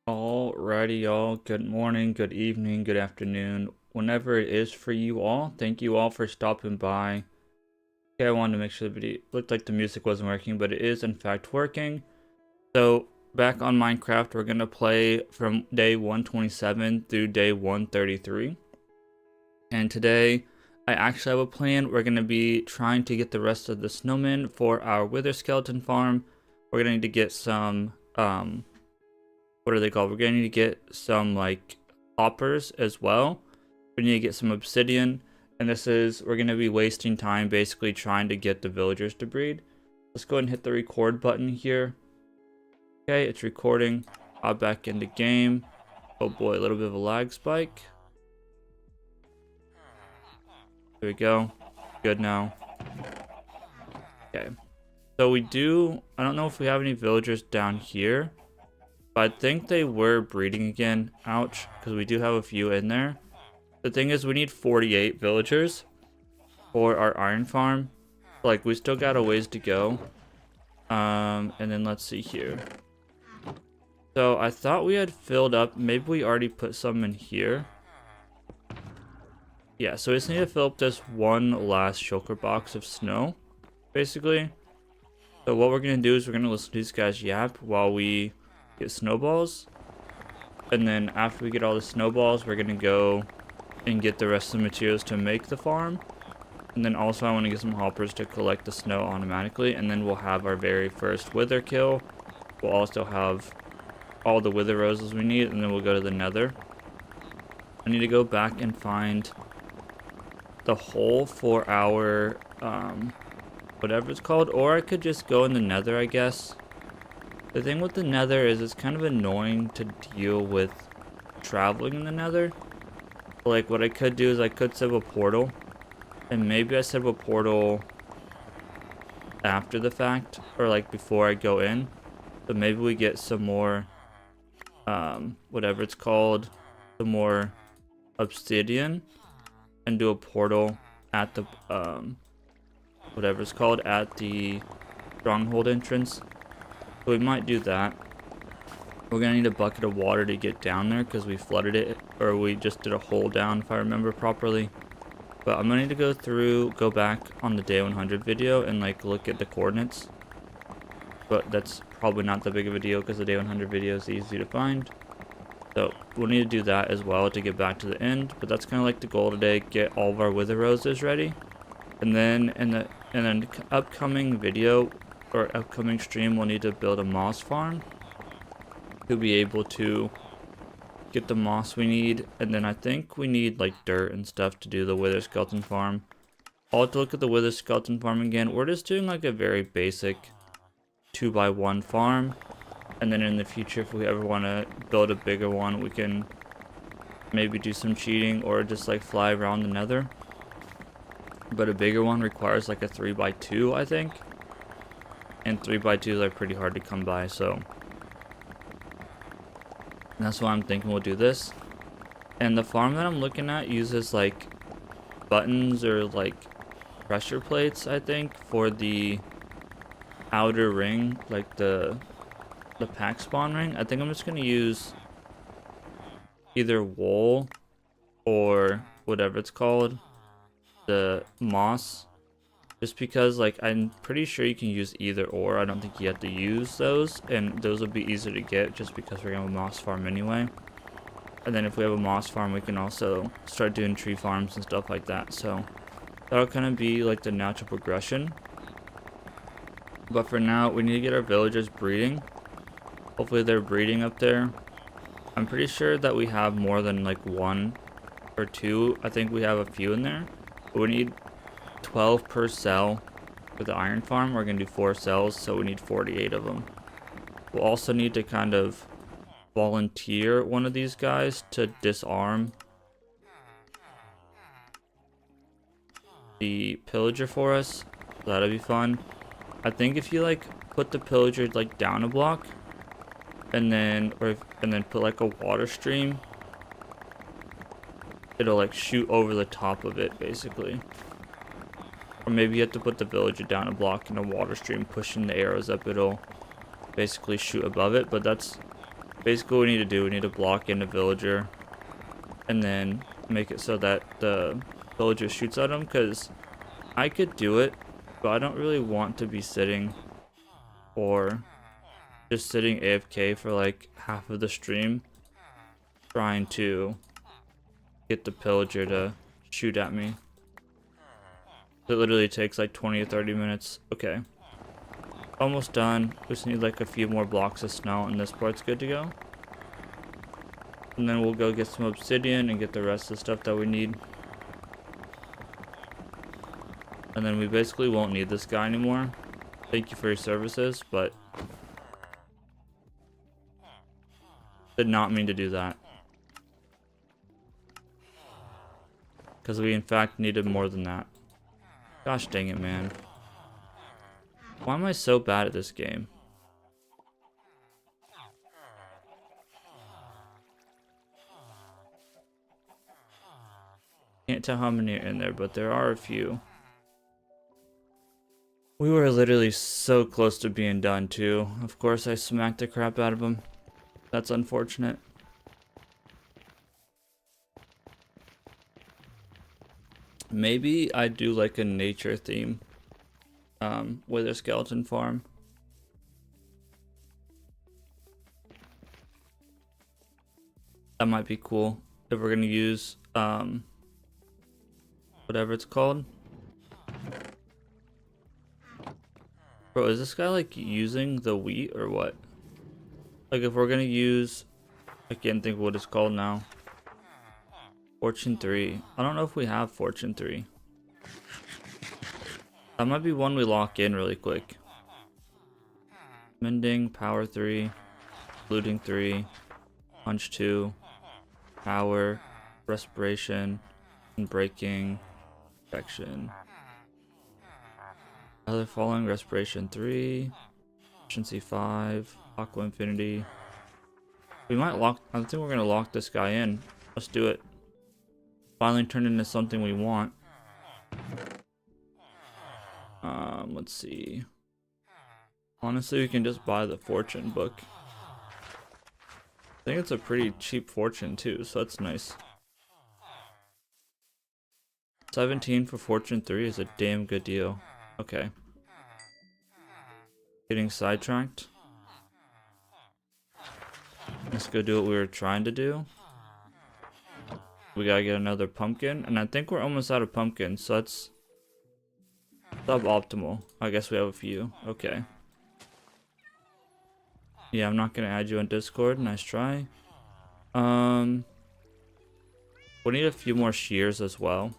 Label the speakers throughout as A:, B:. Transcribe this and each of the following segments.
A: Alrighty, y'all. Good morning, good evening, good afternoon, whenever it is for you all. Thank you all for stopping by. Okay, I wanted to make sure the video looked like the music wasn't working, but it is in fact working. So back on Minecraft, we're gonna play from day 127 through day 133. And today, I actually have a plan. We're gonna be trying to get the rest of the snowmen for our wither skeleton farm. We're gonna need to get some what are they called? We're gonna need to get some like hoppers as well. We need to get some obsidian, and we're gonna be wasting time basically trying to get the villagers to breed. Let's go ahead and hit the record button here. Okay, it's recording. Hop back into game. Oh boy, a little bit of a lag spike. There we go. Good now. Okay. So I don't know if we have any villagers down here. I think they were breeding again. Ouch, because we do have a few in there. The thing is, we need 48 villagers for our iron farm. Like, we still got a ways to go. And then let's see here. So I thought we had filled up. Maybe we already put some in here. Yeah, so we just need to fill up this one last shulker box of snow, basically. So what we're going to do is we're going to listen to these guys yap while we get snowballs, and then after we get all the snowballs, we're gonna go and get the rest of the materials to make the farm. And then also I want to get some hoppers to collect the snow automatically, and then we'll have our very first wither kill. We'll also have all the wither roses we need, and then we'll go to the nether. I need to go back and find the hole for our whatever it's called, or I could just go in the nether, I guess. The thing with the nether is it's kind of annoying to deal with traveling in the nether. Like, what I could do is I could set up a portal, and maybe I set up a portal after the fact, or like before I go in. But maybe we get some more whatever it's called, some more obsidian, and do a portal at the whatever it's called, at the stronghold entrance. So we might do that. We're gonna need a bucket of water to get down there because we flooded it, or we just did a hole down if I remember properly. But I'm gonna need to go back on the day 100 video and like look at the coordinates. But that's probably not that big of a deal because the day 100 video is easy to find. So we'll need to do that as well to get back to the end. But that's kind of like the goal today: get all of our wither roses ready, and then in the upcoming video or upcoming stream, we'll need to build a moss farm to be able to get the moss we need. And then I think we need like dirt and stuff to do the wither skeleton farm. I'll have to look at the wither skeleton farm again. We're just doing like a very basic 2x1 farm, and then in the future, if we ever want to build a bigger one, we can maybe do some cheating or just like fly around the nether. But a bigger one requires like a 3x2, I think. And 3x2s are pretty hard to come by, so that's why I'm thinking we'll do this. And the farm that I'm looking at uses like buttons or like pressure plates, I think, for the outer ring, like the pack spawn ring. I think I'm just gonna use either wool or whatever it's called, the moss. Just because, like, I'm pretty sure you can use either or. I don't think you have to use those, and those will be easier to get just because we're gonna have a moss farm anyway. And then if we have a moss farm, we can also start doing tree farms and stuff like that. So that'll kind of be like the natural progression. But for now, we need to get our villagers breeding. Hopefully they're breeding up there. I'm pretty sure that we have more than like 1 or 2. I think we have a few in there. But we need 12 per cell for the iron farm. We're gonna do 4 cells, so we need 48 of them. We'll also need to kind of volunteer one of these guys to disarm the pillager for us. So that'll be fun. I think if you like put the pillager like down a block, and then put like a water stream, it'll like shoot over the top of it basically. Or maybe you have to put the villager down a block in a water stream, pushing the arrows up, it'll basically shoot above it. But that's Basically what we need to do, we need to block in a villager and then make it so that the villager shoots at him, because I could do it, but I don't really want to be sitting or just sitting AFK for like half of the stream trying to get the pillager to shoot at me. It literally takes like 20 or 30 minutes. Okay. Almost done. We just need like a few more blocks of snow and this part's good to go. And then we'll go get some obsidian and get the rest of the stuff that we need. And then we basically won't need this guy anymore. Thank you for your services, but did not mean to do that. Because we in fact needed more than that. Gosh dang it, man. Why am I so bad at this game? Can't tell how many are in there, but there are a few. We were literally so close to being done too. Of course I smacked the crap out of them. That's unfortunate. Maybe I do like a nature theme with a skeleton farm. That might be cool if we're gonna use whatever it's called. Bro, is this guy like using the wheat or what? Like if we're gonna use, I can't think of what it's called now. Fortune 3. I don't know if we have Fortune 3. That might be one we lock in really quick. Mending, Power 3, Looting 3, Punch 2, Power, Respiration, and Breaking, Protection. Other following, Respiration 3, Efficiency 5, Aqua Infinity. We might lock, I think we're gonna lock this guy in. Let's do it. Finally turned into something we want. Let's see. Honestly, we can just buy the fortune book. I think it's a pretty cheap fortune too, so that's nice. 17 for fortune 3 is a damn good deal. Okay. Getting sidetracked. Let's go do what we were trying to do. We gotta get another pumpkin, and I think we're almost out of pumpkins, so that's suboptimal. I guess we have a few. Okay. Yeah, I'm not gonna add you on Discord. Nice try. We need a few more shears as well.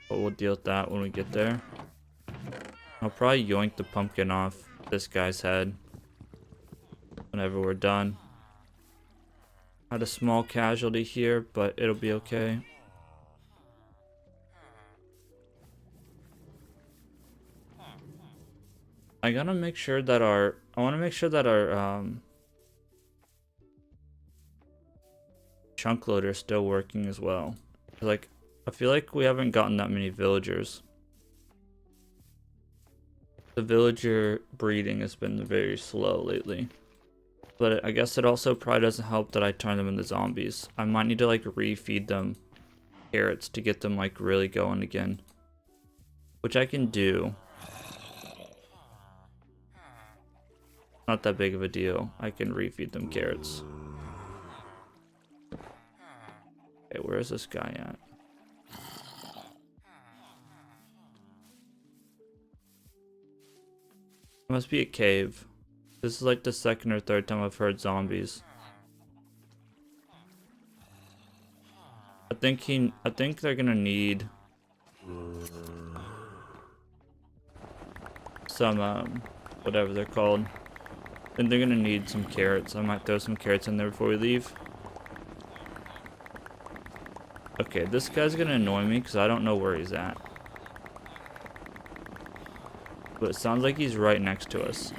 A: But we'll deal with that when we get there. I'll probably yoink the pumpkin off this guy's head whenever we're done. Had a small casualty here, but it'll be okay. I gotta make sure that I want to make sure that our chunk loader is still working as well. Like, I feel like we haven't gotten that many villagers. The villager breeding has been very slow lately. But I guess it also probably doesn't help that I turn them into zombies. I might need to like refeed them carrots to get them like really going again. Which I can do. Not that big of a deal. I can refeed them carrots. Okay, where is this guy at? It must be a cave. This is like the second or third time I've heard zombies. I think they're gonna need some whatever they're called. Then they're gonna need some carrots. I might throw some carrots in there before we leave. Okay, this guy's gonna annoy me because I don't know where he's at. But it sounds like he's right next to us.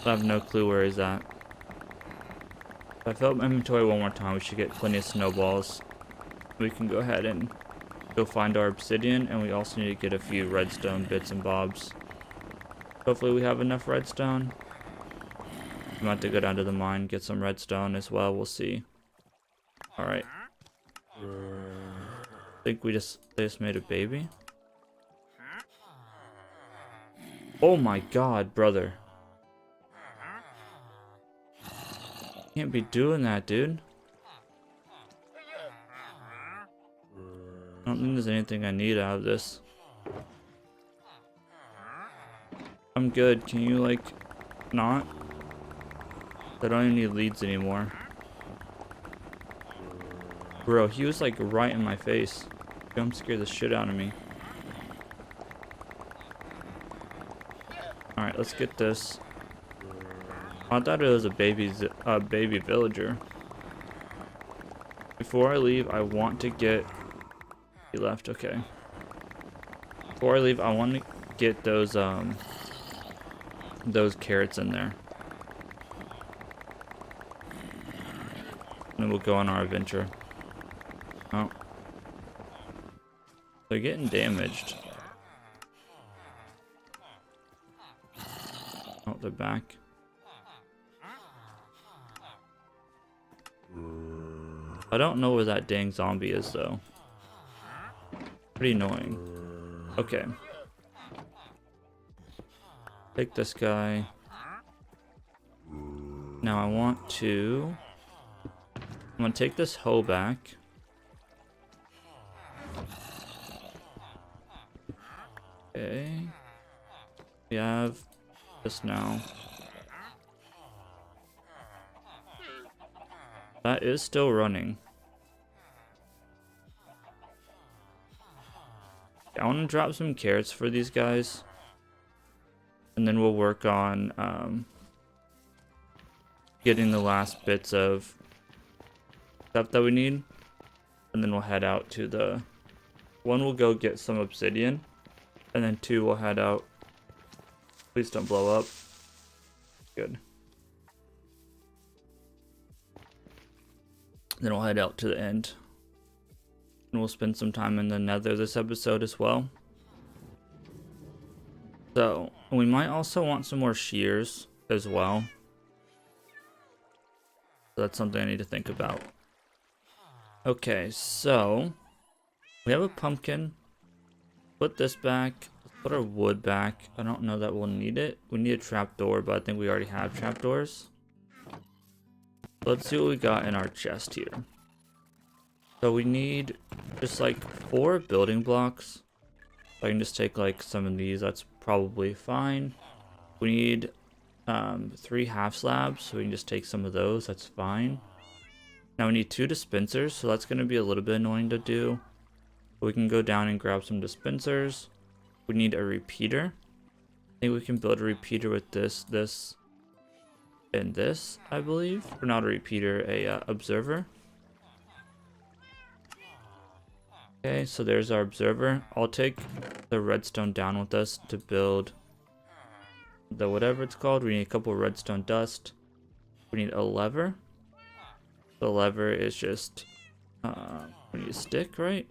A: I have no clue where he's at. If I fill up my inventory one more time, we should get plenty of snowballs. We can go ahead and go find our obsidian, and we also need to get a few redstone bits and bobs. Hopefully we have enough redstone. I'm about to go down to the mine, get some redstone as well. We'll see. Alright. I think they just made a baby. Oh my god, brother. Can't be doing that, dude. I don't think there's anything I need out of this. I'm good. Can you, like, not? I don't even need leads anymore. Bro, he was, like, right in my face. Jump scared the shit out of me. Alright, let's get this. I thought it was a baby villager. Before I leave, I want to get... He left, okay. Before I leave, I want to get those carrots in there. And we'll go on our adventure. Oh. They're getting damaged. Oh, they're back. I don't know where that dang zombie is, though. Pretty annoying. Okay. Take this guy. Now I want to... I'm gonna take this hoe back. Okay. We have this now. That is still running. I want to drop some carrots for these guys. And then we'll work on getting the last bits of stuff that we need. And then we'll head out to the... One, we'll go get some obsidian. And then two, we'll head out. Please don't blow up. Good. Then we'll head out to the end. And we'll spend some time in the nether this episode as well. So, we might also want some more shears as well. So that's something I need to think about. Okay, so we have a pumpkin. Put this back. Let's put our wood back. I don't know that we'll need it. We need a trapdoor, but I think we already have trapdoors. Let's see what we got in our chest here. So we need just like 4 building blocks. I can just take like some of these. That's probably fine. We need 3 half slabs, so we can just take some of those. That's fine. Now we need 2 dispensers, so that's going to be a little bit annoying to do. We can go down and grab some dispensers. We need a repeater. I think we can build a repeater with this, and this, I believe. Or not a repeater, a observer. Okay, so there's our observer. I'll take the redstone down with us to build the whatever it's called. We need a couple of redstone dust. We need a lever. The lever is just, we need a stick, right?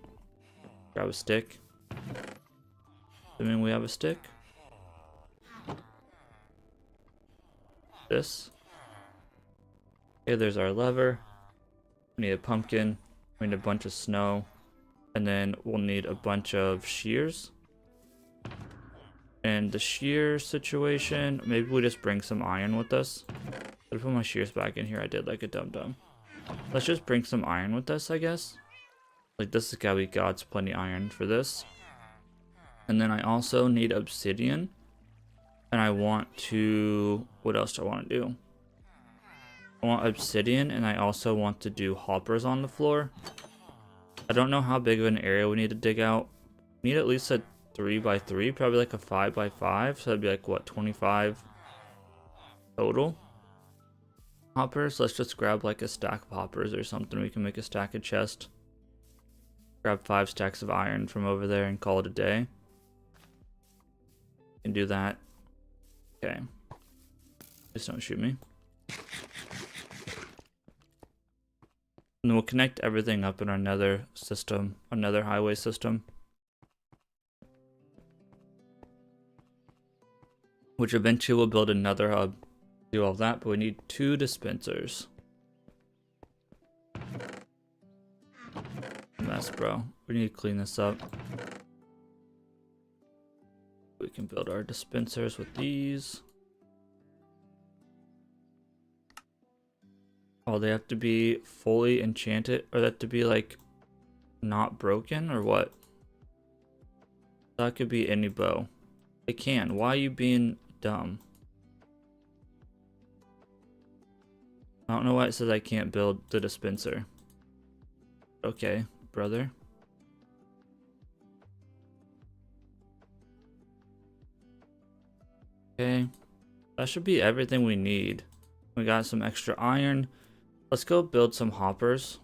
A: Grab a stick. Assuming we have a stick. This. Okay, there's our lever. We need a pumpkin. We need a bunch of snow. And then we'll need a bunch of shears. And the shear situation, maybe we just bring some iron with us. Let me put my shears back in here. I did like a dum-dum. Let's just bring some iron with us, I guess. Like, this is gotta be God's plenty iron for this. And then I also need obsidian. And I want to... What else do I want to do? I want obsidian, and I also want to do hoppers on the floor. I don't know how big of an area we need to dig out. We need at least a 3x3, probably like a 5x5. So that'd be like, what, 25 total hoppers. Let's just grab like a stack of hoppers or something. We can make a stack of chest. Grab 5 stacks of iron from over there and call it a day. Can do that. Okay. Just don't shoot me. And then we'll connect everything up in our nether system, our nether highway system. Which eventually will build another hub. Do all that, but we need 2 dispensers. Mess, bro. We need to clean this up. We can build our dispensers with these. Oh, they have to be fully enchanted, or they have to be like not broken, or what? That could be any bow. They can. Why are you being dumb? I don't know why it says I can't build the dispenser. Okay, brother. Okay, that should be everything we need. We got some extra iron. Let's go build some hoppers.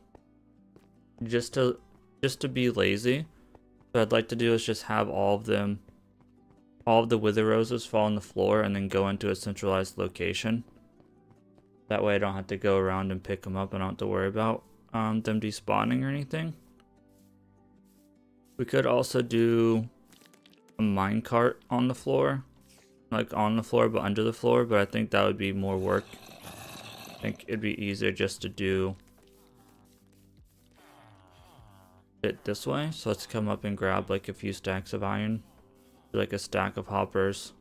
A: Just to be lazy. What I'd like to do is just have all of them, all of the wither roses fall on the floor and then go into a centralized location. That way I don't have to go around and pick them up. I don't have to worry about them despawning or anything. We could also do a minecart on the floor. Like on the floor but under the floor, but I think that would be more work. I think it'd be easier just to do it this way. So let's come up and grab like a few stacks of iron. Like a stack of hoppers.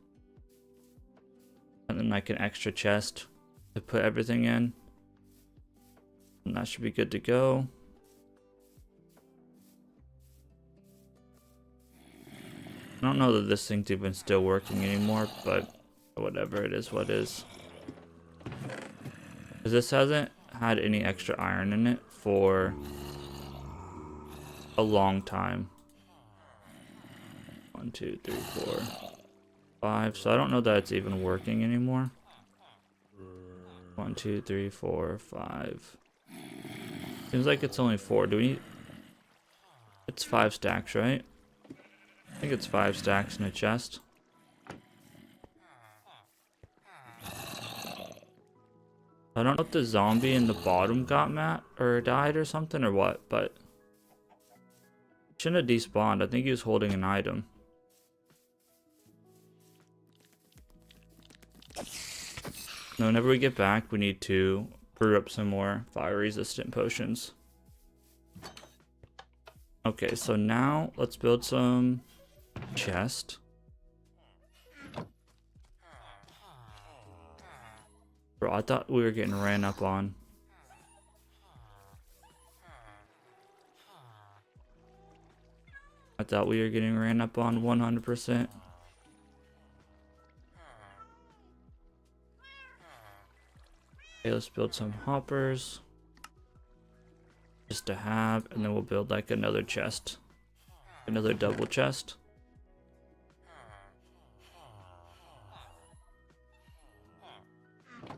A: And then like an extra chest to put everything in. And that should be good to go. I don't know that this thing's even still working anymore, but whatever, it is what it is. Because this hasn't had any extra iron in it for a long time. 1, 2, 3, 4, 5. So I don't know that it's even working anymore. 1, 2, 3, 4, 5. Seems like it's only 4. Do we? It's 5 stacks, right? I think it's 5 stacks in a chest. I don't know if the zombie in the bottom got mad or died or something or what, but shouldn't have despawned. I think he was holding an item. Now, whenever we get back, we need to brew up some more fire resistant potions. Okay, so now let's build some chest. Bro, I thought we were getting ran up on. I thought we were getting ran up on 100%. Okay, let's build some hoppers. Just to have, and then we'll build like another chest. Another double chest.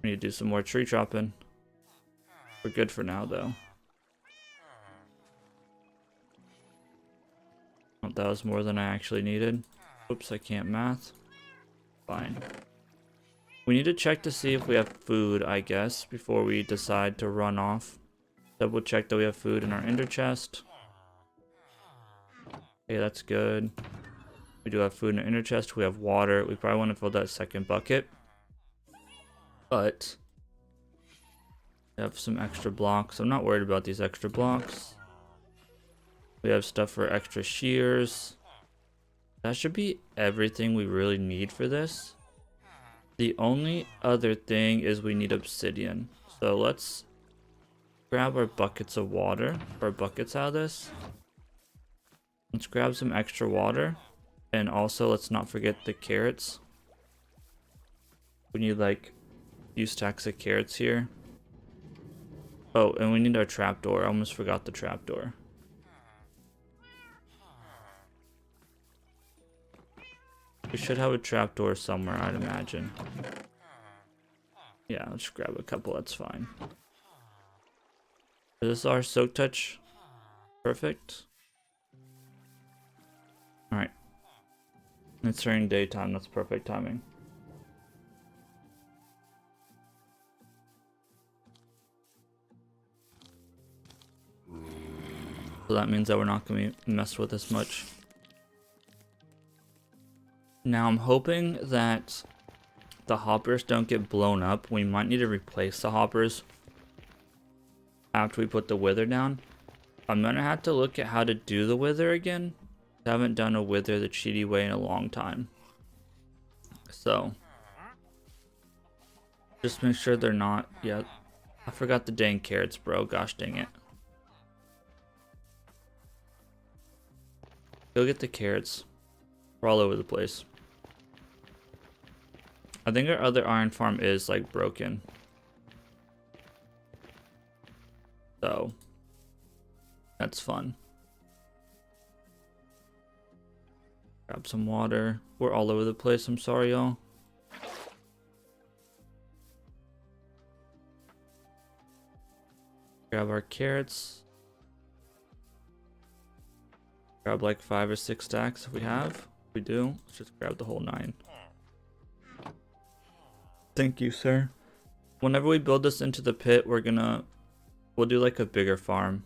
A: We need to do some more tree chopping. We're good for now though. Oh, that was more than I actually needed. Oops, I can't math. Fine. We need to check to see if we have food, I guess, before we decide to run off. Double check that we have food in our ender chest. Okay, that's good. We do have food in our ender chest. We have water. We probably want to fill that second bucket. But we have some extra blocks. I'm not worried about these extra blocks. We have stuff for extra shears. That should be everything we really need for this. The only other thing is we need obsidian. So let's grab our buckets of water, or buckets out of this. Let's grab some extra water. And also let's not forget the carrots. We need like a few stacks of carrots here. Oh, and we need our trapdoor. I almost forgot the trapdoor. We should have a trapdoor somewhere, I'd imagine. Yeah, let's grab a couple, that's fine. Is this our soak touch? Perfect. Alright. It's during daytime, that's perfect timing. So that means that we're not going to be messed with as much. Now I'm hoping that the hoppers don't get blown up. We might need to replace the hoppers after we put the wither down. I'm going to have to look at how to do the wither again. I haven't done a wither the cheaty way in a long time. So just make sure they're not yet. I forgot the dang carrots, bro. Gosh dang it. Go get the carrots. We're all over the place. I think our other iron farm is like broken. So that's fun. Grab some water. We're all over the place. I'm sorry, y'all. Grab our carrots. Grab like 5 or 6 stacks if we have. If we do, let's just grab the whole 9. Thank you, sir. Whenever we build this into the pit, we'll do like a bigger farm.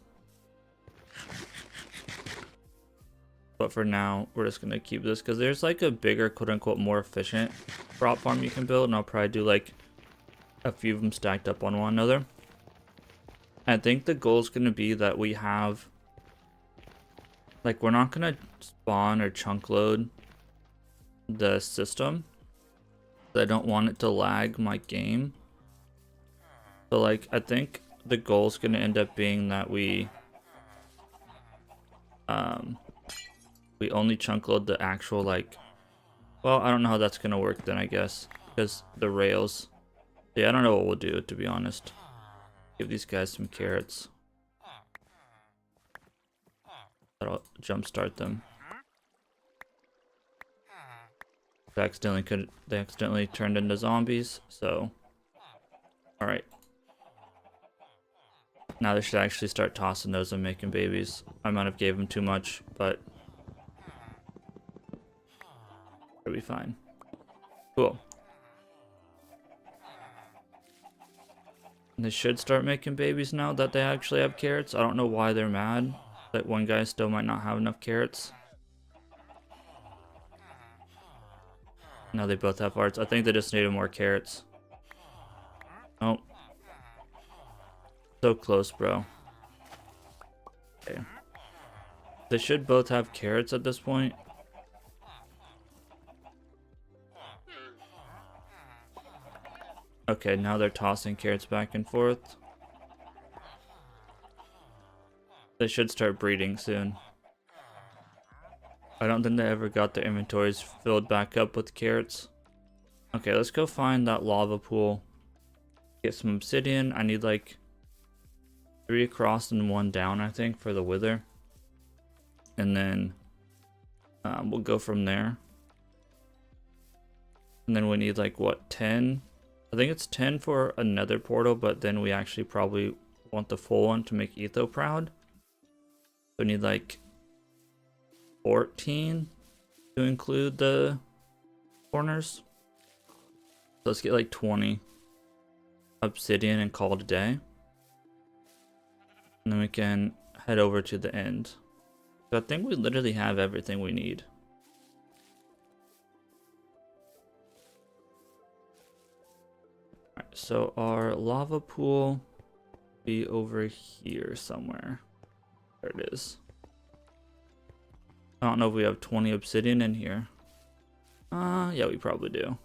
A: But for now, we're just gonna keep this because there's like a bigger, quote unquote, more efficient crop farm you can build, and I'll probably do like a few of them stacked up on one another. I think the goal is gonna be that we have, like, we're not gonna spawn or chunk load the system. I don't want it to lag my game. So like, I think the goal is gonna end up being that we only chunk load the actual, like, well, I don't know how that's gonna work then, I guess, because the rails. Yeah, I don't know what we'll do, to be honest. Give these guys some carrots. That'll jumpstart them. They accidentally turned into zombies, so alright. Now they should actually start tossing those and making babies. I might have gave them too much, but it'll be fine. Cool. They should start making babies now that they actually have carrots. I don't know why they're mad that one guy still might not have enough carrots. Now they both have hearts. I think they just needed more carrots. Oh. So close, bro. Okay. They should both have carrots at this point. Okay, now they're tossing carrots back and forth. They should start breeding soon. I don't think they ever got their inventories filled back up with carrots. Okay, let's go find that lava pool. Get some obsidian. I need like 3 across and 1 down, I think, for the wither. And then we'll go from there. And then we need like, what, 10? I think it's 10 for another portal, but then we actually probably want the full one to make Etho proud. So we need like 14 to include the corners. So let's get like 20 obsidian and call it a day. And then we can head over to the end. So I think we literally have everything we need. Alright, so our lava pool will be over here somewhere. There it is. I don't know if we have 20 obsidian in here. Yeah, we probably do.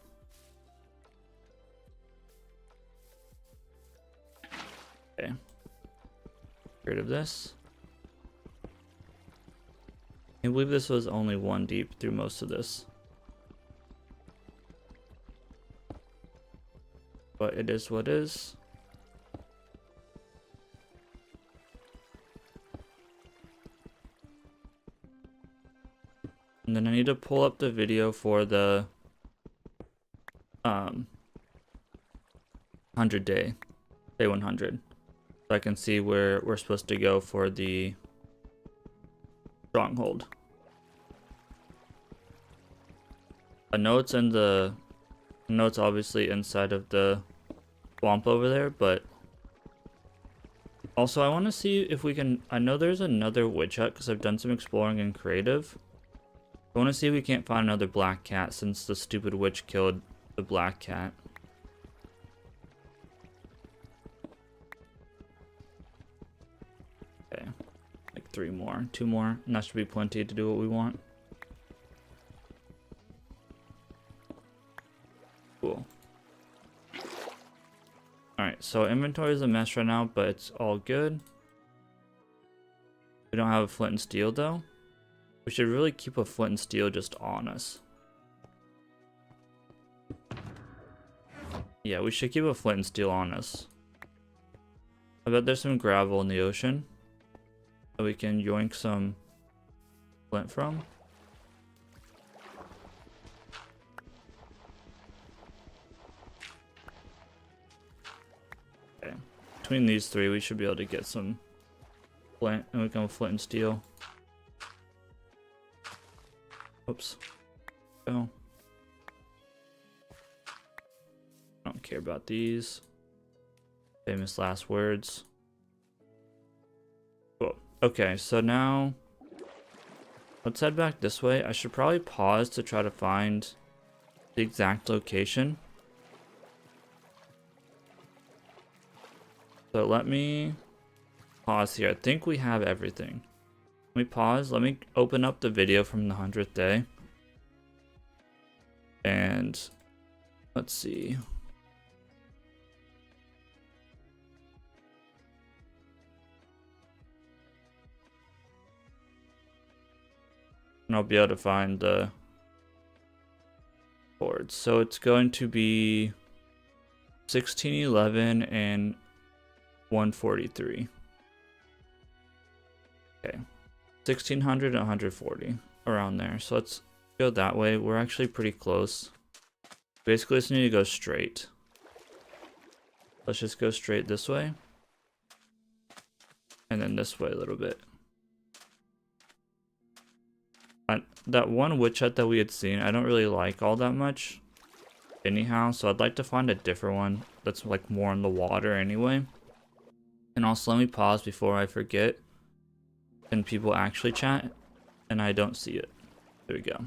A: Okay. Get rid of this. I believe this was only 1 deep through most of this. But it is what it is. And then I need to pull up the video for the 100 day 100. So I can see where we're supposed to go for the stronghold. I know it's in the, I know it's obviously inside of the swamp over there, but Also, I want to see if we can... I know there's another witch hut because I've done some exploring in creative. I want to see if we can't find another black cat since the stupid witch killed the black cat. Okay. Like 3 more. 2 more. And that should be plenty to do what we want. Cool. Alright, so inventory is a mess right now, but it's all good. We don't have a flint and steel though. We should really keep a flint and steel just on us. Yeah, we should keep a flint and steel on us. I bet there's some gravel in the ocean that we can yoink some flint from. Okay. Between these 3, we should be able to get some flint, and we can flint and steel. Oops. Oh. I don't care about these. Famous last words. Cool. Okay, so now let's head back this way. I should probably pause to try to find the exact location. So let me pause here. I think we have everything. Let me pause. Let me open up the video from the 100th day. And let's see. And I'll be able to find the boards. So it's going to be 1611 and 143. Okay. 1600 and 140 around there. So let's go that way. We're actually pretty close. Basically just need to go straight. Let's just go straight this way. And then this way a little bit. That one witch hut that we had seen, I don't really like all that much anyhow, so I'd like to find a different one that's like more in the water anyway. And also let me pause before I forget. And people actually chat and I don't see it. There we go.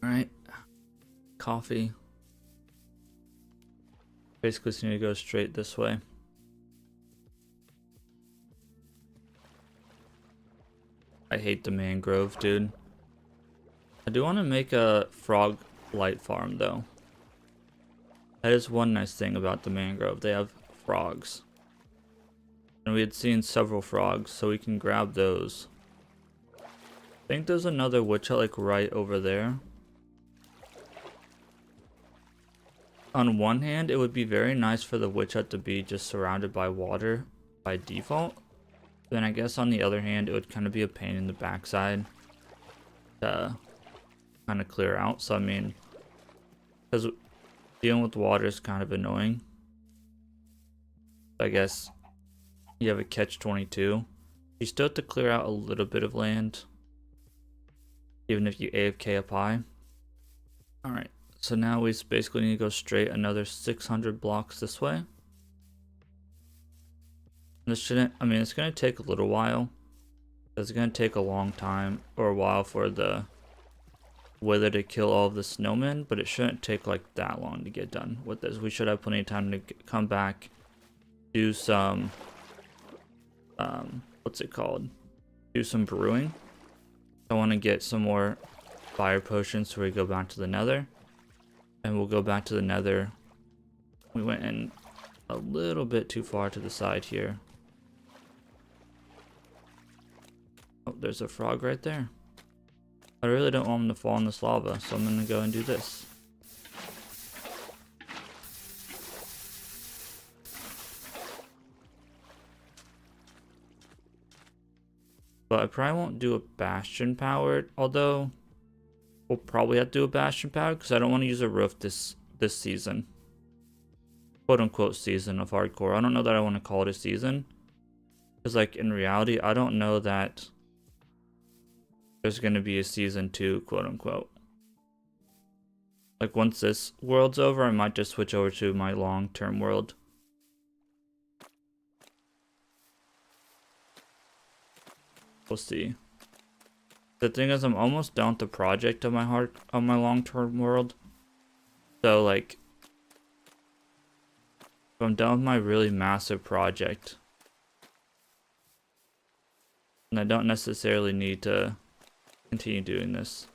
A: Alright. Coffee. Basically just need to go straight this way. I hate the mangrove, dude. I do want to make a frog light farm though. That is one nice thing about the mangrove. They have frogs. And we had seen several frogs, so we can grab those. I think there's another witch hut like right over there. On one hand, it would be very nice for the witch hut to be just surrounded by water by default. Then I guess on the other hand, it would kind of be a pain in the backside to kind of clear out. So I mean, because dealing with water is kind of annoying. I guess you have a catch-22. You still have to clear out a little bit of land, even if you AFK up high. Alright. So now we basically need to go straight another 600 blocks this way. This shouldn't, I mean, it's going to take a little while. It's going to take a long time or a while for the wither to kill all of the snowmen, but it shouldn't take like that long to get done with this. We should have plenty of time to come back, do some, what's it called? Do some brewing. I want to get some more fire potions so we go back to the nether. And we'll go back to the nether. We went in a little bit too far to the side here. Oh, there's a frog right there. I really don't want him to fall in this lava, so I'm going to go and do this. But I probably won't do a bastion powered, although we'll probably have to do a bastion powered because I don't want to use a roof this season. Quote unquote season of hardcore. I don't know that I want to call it a season. Because like in reality, I don't know that there's going to be a season 2, quote unquote. Like once this world's over, I might just switch over to my long-term world. We'll see. The thing is, I'm almost done with the project of my long-term world. So like, if I'm done with my really massive project, and I don't necessarily need to continue doing this.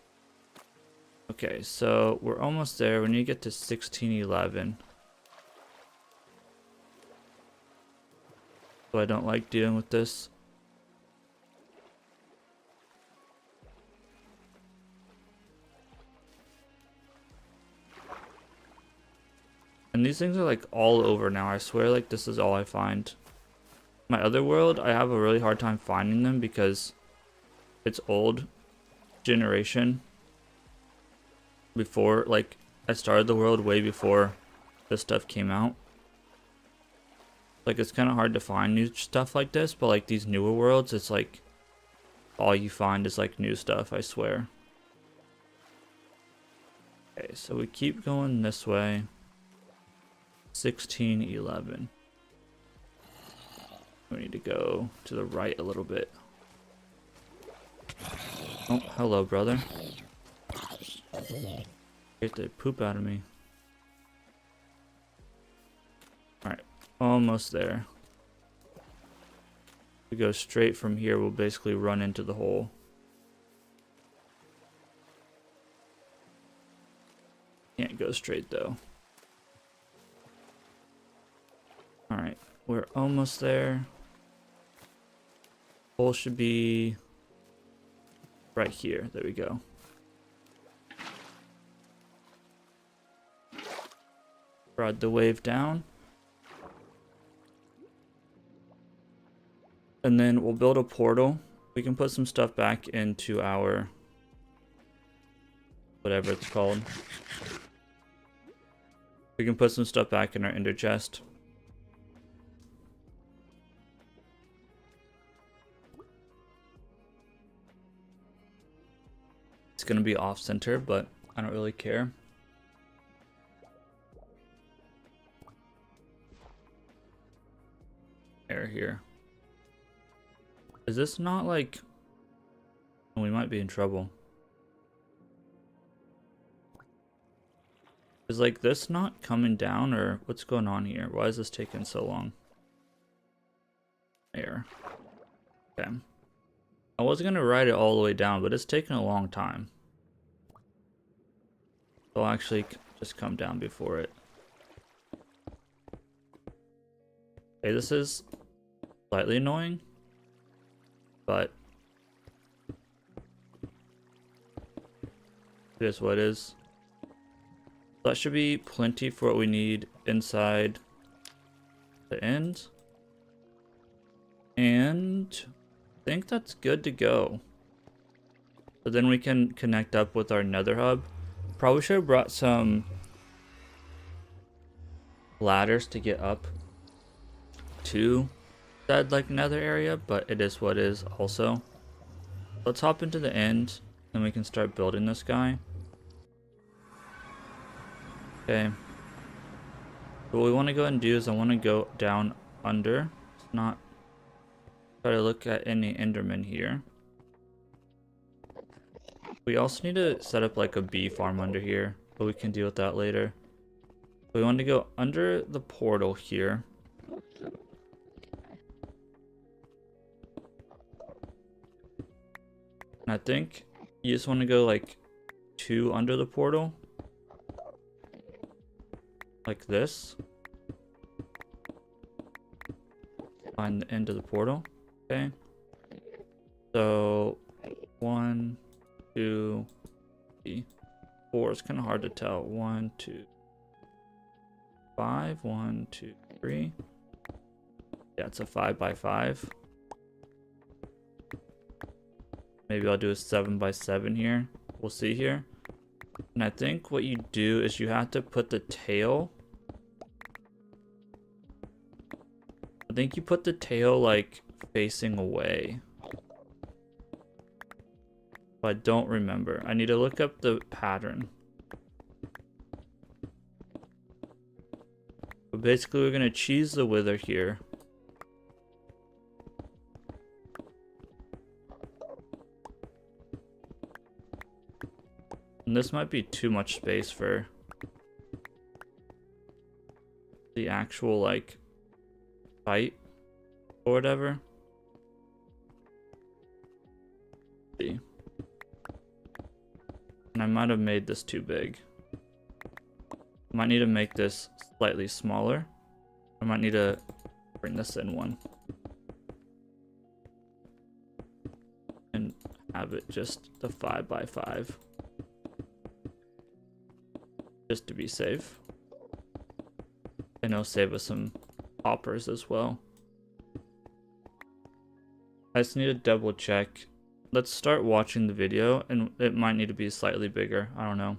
A: Okay, so we're almost there. We need to get to 1611. So I don't like dealing with this. And these things are like all over now. I swear like this is all I find. My other world, I have a really hard time finding them because it's old generation. Before, like, I started the world way before this stuff came out. Like, it's kind of hard to find new stuff like this, but like these newer worlds, it's like all you find is like new stuff, I swear. Okay, so we keep going this way. 1611. We need to go to the right a little bit. Oh, hello, brother. Get the poop out of me. Alright, almost there. If we go straight from here, we'll basically run into the hole. Can't go straight though. Alright, we're almost there. Hole should be right here. There we go. Ride the wave down. And then we'll build a portal. We can put some stuff back into our whatever it's called. We can put some stuff back in our ender chest. It's gonna be off center, but I don't really care. Air here. Is this not like... We might be in trouble. Is like this not coming down, or what's going on here? Why is this taking so long? Air. Okay. I was gonna ride it all the way down, but it's taking a long time. So I'll actually just come down before it. Okay, this is slightly annoying, but it is what it is. That should be plenty for what we need inside the end. And I think that's good to go. So then we can connect up with our nether hub. Probably should have brought some ladders to get up to that like nether area, but it is what it is also. Let's hop into the end and we can start building this guy. Okay. So what we want to go ahead and do is I want to go down under. It's not try to look at any enderman here. We also need to set up like a bee farm under here, but we can deal with that later. We want to go under the portal here. And I think you just want to go like 2 under the portal. Like this. Find the end of the portal. Okay. So 1, 2, 3, 4. It's kind of hard to tell. 1, 2, 5. 1, 2, 3. Yeah, it's a 5 by 5. Maybe I'll do a 7 by 7 here. We'll see here. And I think what you do is you have to put the tail. I think you put the tail like facing away. But I don't remember. I need to look up the pattern. But basically, we're gonna cheese the wither here. And this might be too much space for the actual, like, fight or whatever. Let's see. And I might have made this too big. Might need to make this slightly smaller. I might need to bring this in one. And have it just the 5x5. Just to be safe. And it'll save us some hoppers as well. I just need to double check. Let's start watching the video, and it might need to be slightly bigger. I don't know.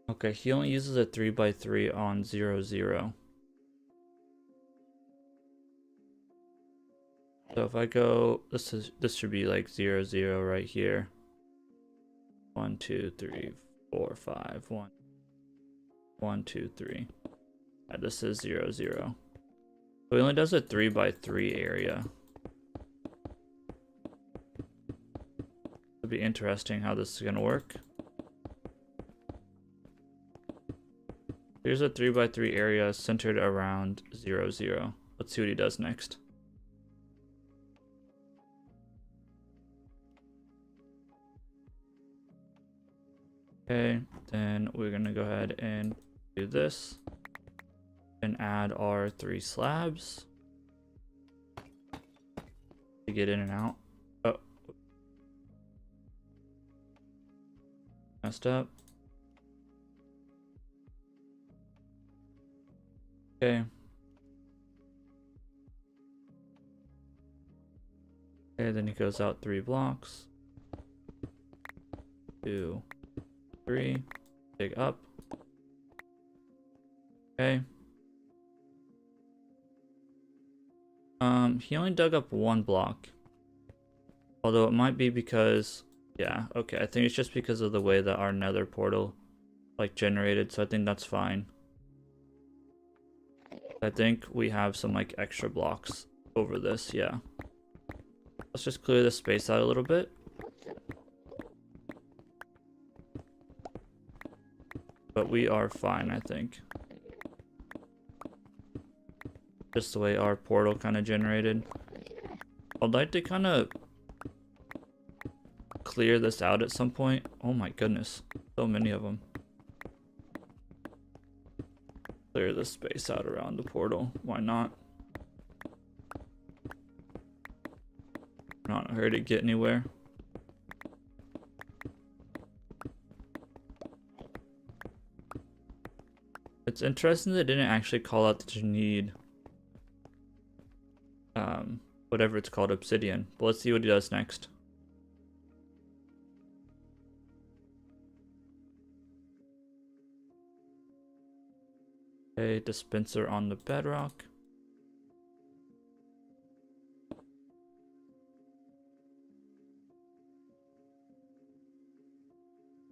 A: Okay, he only uses a 3x3 on 0, 0. So if I go, this should be like 0, 0 right here. 1, 2, 3, 4, 5. 1, 2, 3. Yeah, this is 0, 0. So he only does a 3x3 area. It'll be interesting how this is gonna work. Here's a 3x3 area centered around 0, 0. Let's see what he does next. Okay, then we're gonna go ahead and do this and add our 3 slabs to get in and out. Oh, messed up. Okay. Okay, then he goes out 3 blocks. 2, 3. Dig up. Okay. He only dug up 1 block. Although it might be because, yeah, okay, I think it's just because of the way that our nether portal, like, generated, so I think that's fine. I think we have some, like, extra blocks over this, yeah. Let's just clear the space out a little bit. But we are fine, I think. Just the way our portal kind of generated. I'd like to kind of clear this out at some point. Oh my goodness, so many of them. Clear the space out around the portal. Why not? Not in a hurry to get anywhere. It's interesting that it didn't actually call out that you need whatever it's called, obsidian. But let's see what he does next. Okay, dispenser on the bedrock.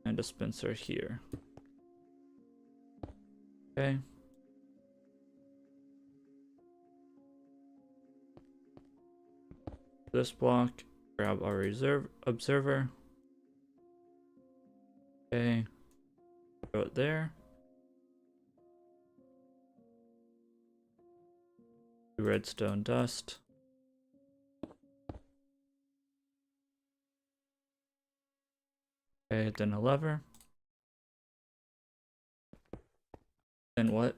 A: And dispenser here. Okay. This block, grab our observer. Okay. Throw it there. Redstone dust. Okay, then a lever. Then what?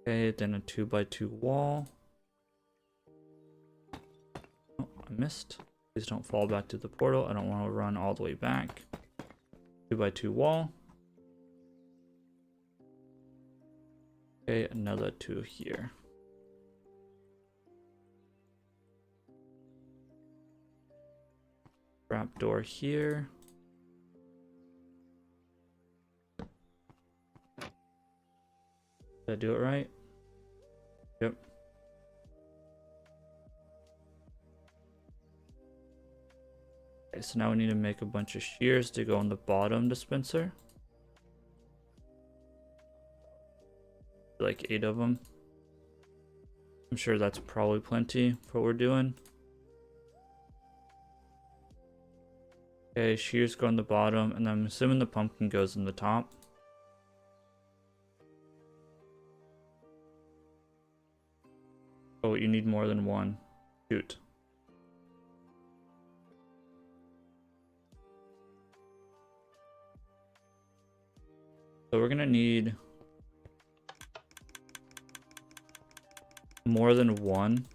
A: Okay, then a 2x2 wall. Oh, I missed. Please don't fall back to the portal. I don't want to run all the way back. 2x2 wall. Okay, another 2 here. Trap door here. Did I do it right? Yep. Okay, so now we need to make a bunch of shears to go on the bottom dispenser. Like 8 of them. I'm sure that's probably plenty for what we're doing. Okay, shears go on the bottom, and I'm assuming the pumpkin goes in the top. Oh, you need more than one. Shoot. So we're gonna need more than one.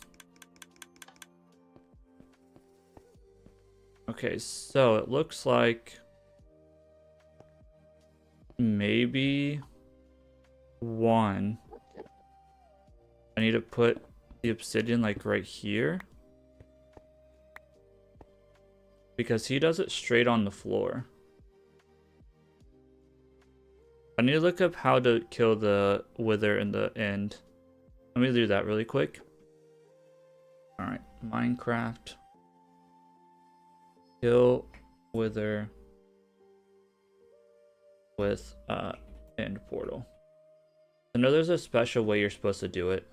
A: Okay, so it looks like maybe one. I need to put the obsidian like right here, because he does it straight on the floor. I need to look up how to kill the wither in the end. Let me do that really quick. Alright, Minecraft. Kill wither with end portal. I know there's a special way you're supposed to do it.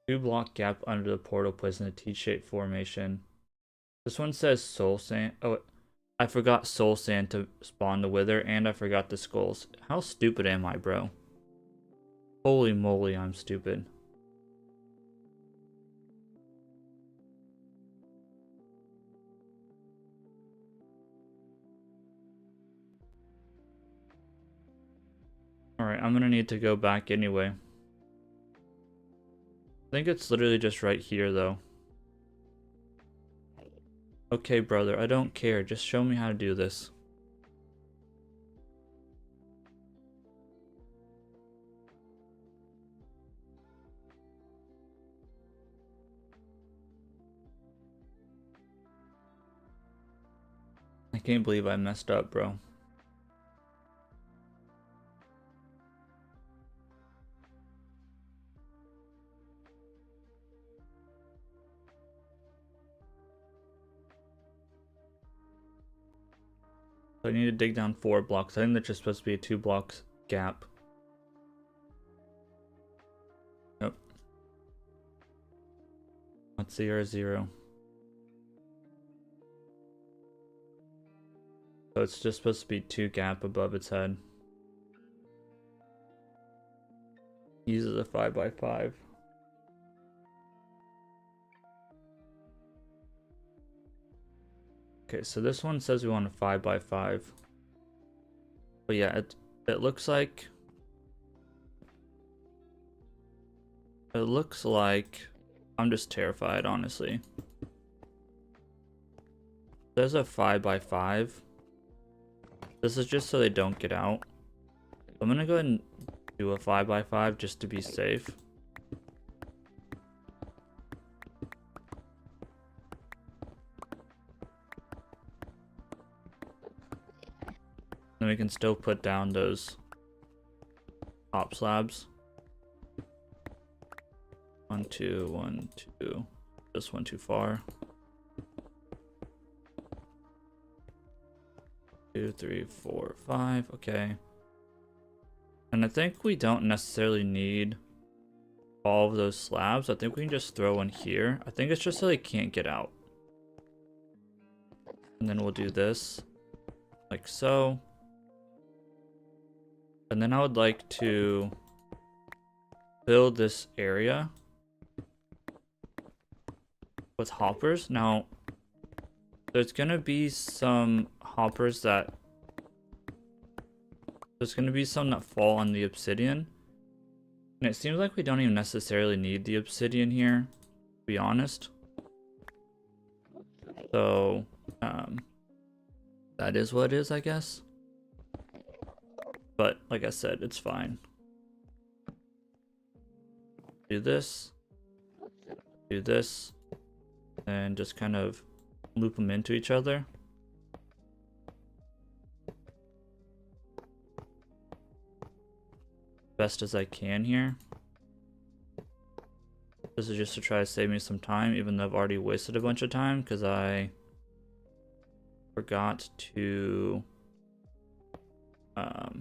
A: 2-block gap under the portal placed in a T-shaped formation. This one says soul sand. Oh, I forgot soul sand to spawn the wither, and I forgot the skulls. How stupid am I, bro? Holy moly, I'm stupid. Alright, I'm gonna need to go back anyway. I think it's literally just right here, though. Okay, brother, I don't care. Just show me how to do this. I can't believe I messed up, bro. So I need to dig down 4 blocks. I think that's just supposed to be a 2 blocks gap. Yep. Let's see, our 0. So it's just supposed to be 2 gap above its head. Uses a 5x5. Okay, so this one says we want a 5x5. But yeah, it looks like I'm just terrified, honestly. There's a 5x5. This is just so they don't get out. I'm gonna go ahead and do a 5x5 just to be safe. Then we can still put down those top slabs. 1, 2, 1, 2. This one too far. 2, 3, 4, 5. Okay. And I think we don't necessarily need all of those slabs. I think we can just throw in here. I think it's just so they can't get out. And then we'll do this like so. And then I would like to build this area with hoppers. Now, there's gonna be some hoppers that fall on the obsidian. And it seems like we don't even necessarily need the obsidian here, to be honest. So That is what it is, I guess. But like I said, it's fine. Do this, and just kind of loop them into each other. Best as I can here. This is just to try to save me some time, even though I've already wasted a bunch of time because I forgot to all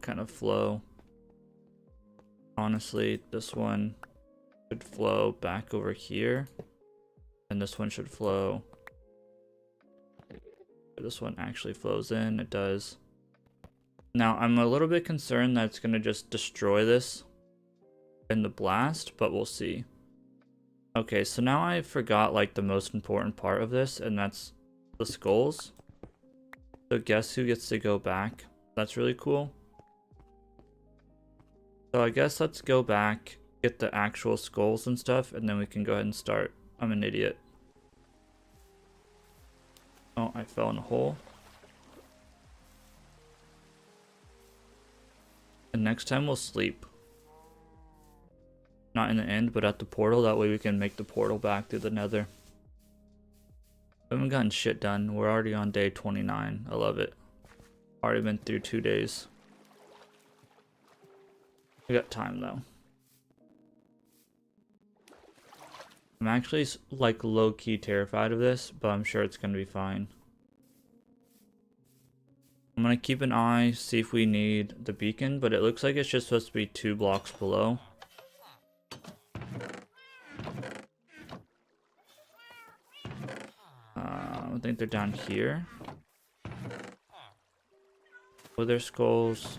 A: kind of flow. Honestly, this one should flow back over here, and this one should flow. This one actually flows in. It does. Now, I'm a little bit concerned that it's going to just destroy this in the blast, but we'll see. Okay, so now I forgot like the most important part of this, and that's the skulls. So guess who gets to go back? That's really cool. So I guess let's go back, get the actual skulls and stuff, and then we can go ahead and start. I'm an idiot. Oh, I fell in a hole. And next time we'll sleep. Not in the end, but at the portal. That way we can make the portal back through the nether. We haven't gotten shit done. We're already on day 29. I love it. Already been through 2 days. We got time though. I'm actually like low-key terrified of this, but I'm sure it's gonna be fine. I'm gonna keep an eye, see if we need the beacon, but it looks like it's just supposed to be 2 blocks below. I think they're down here. Wither skulls,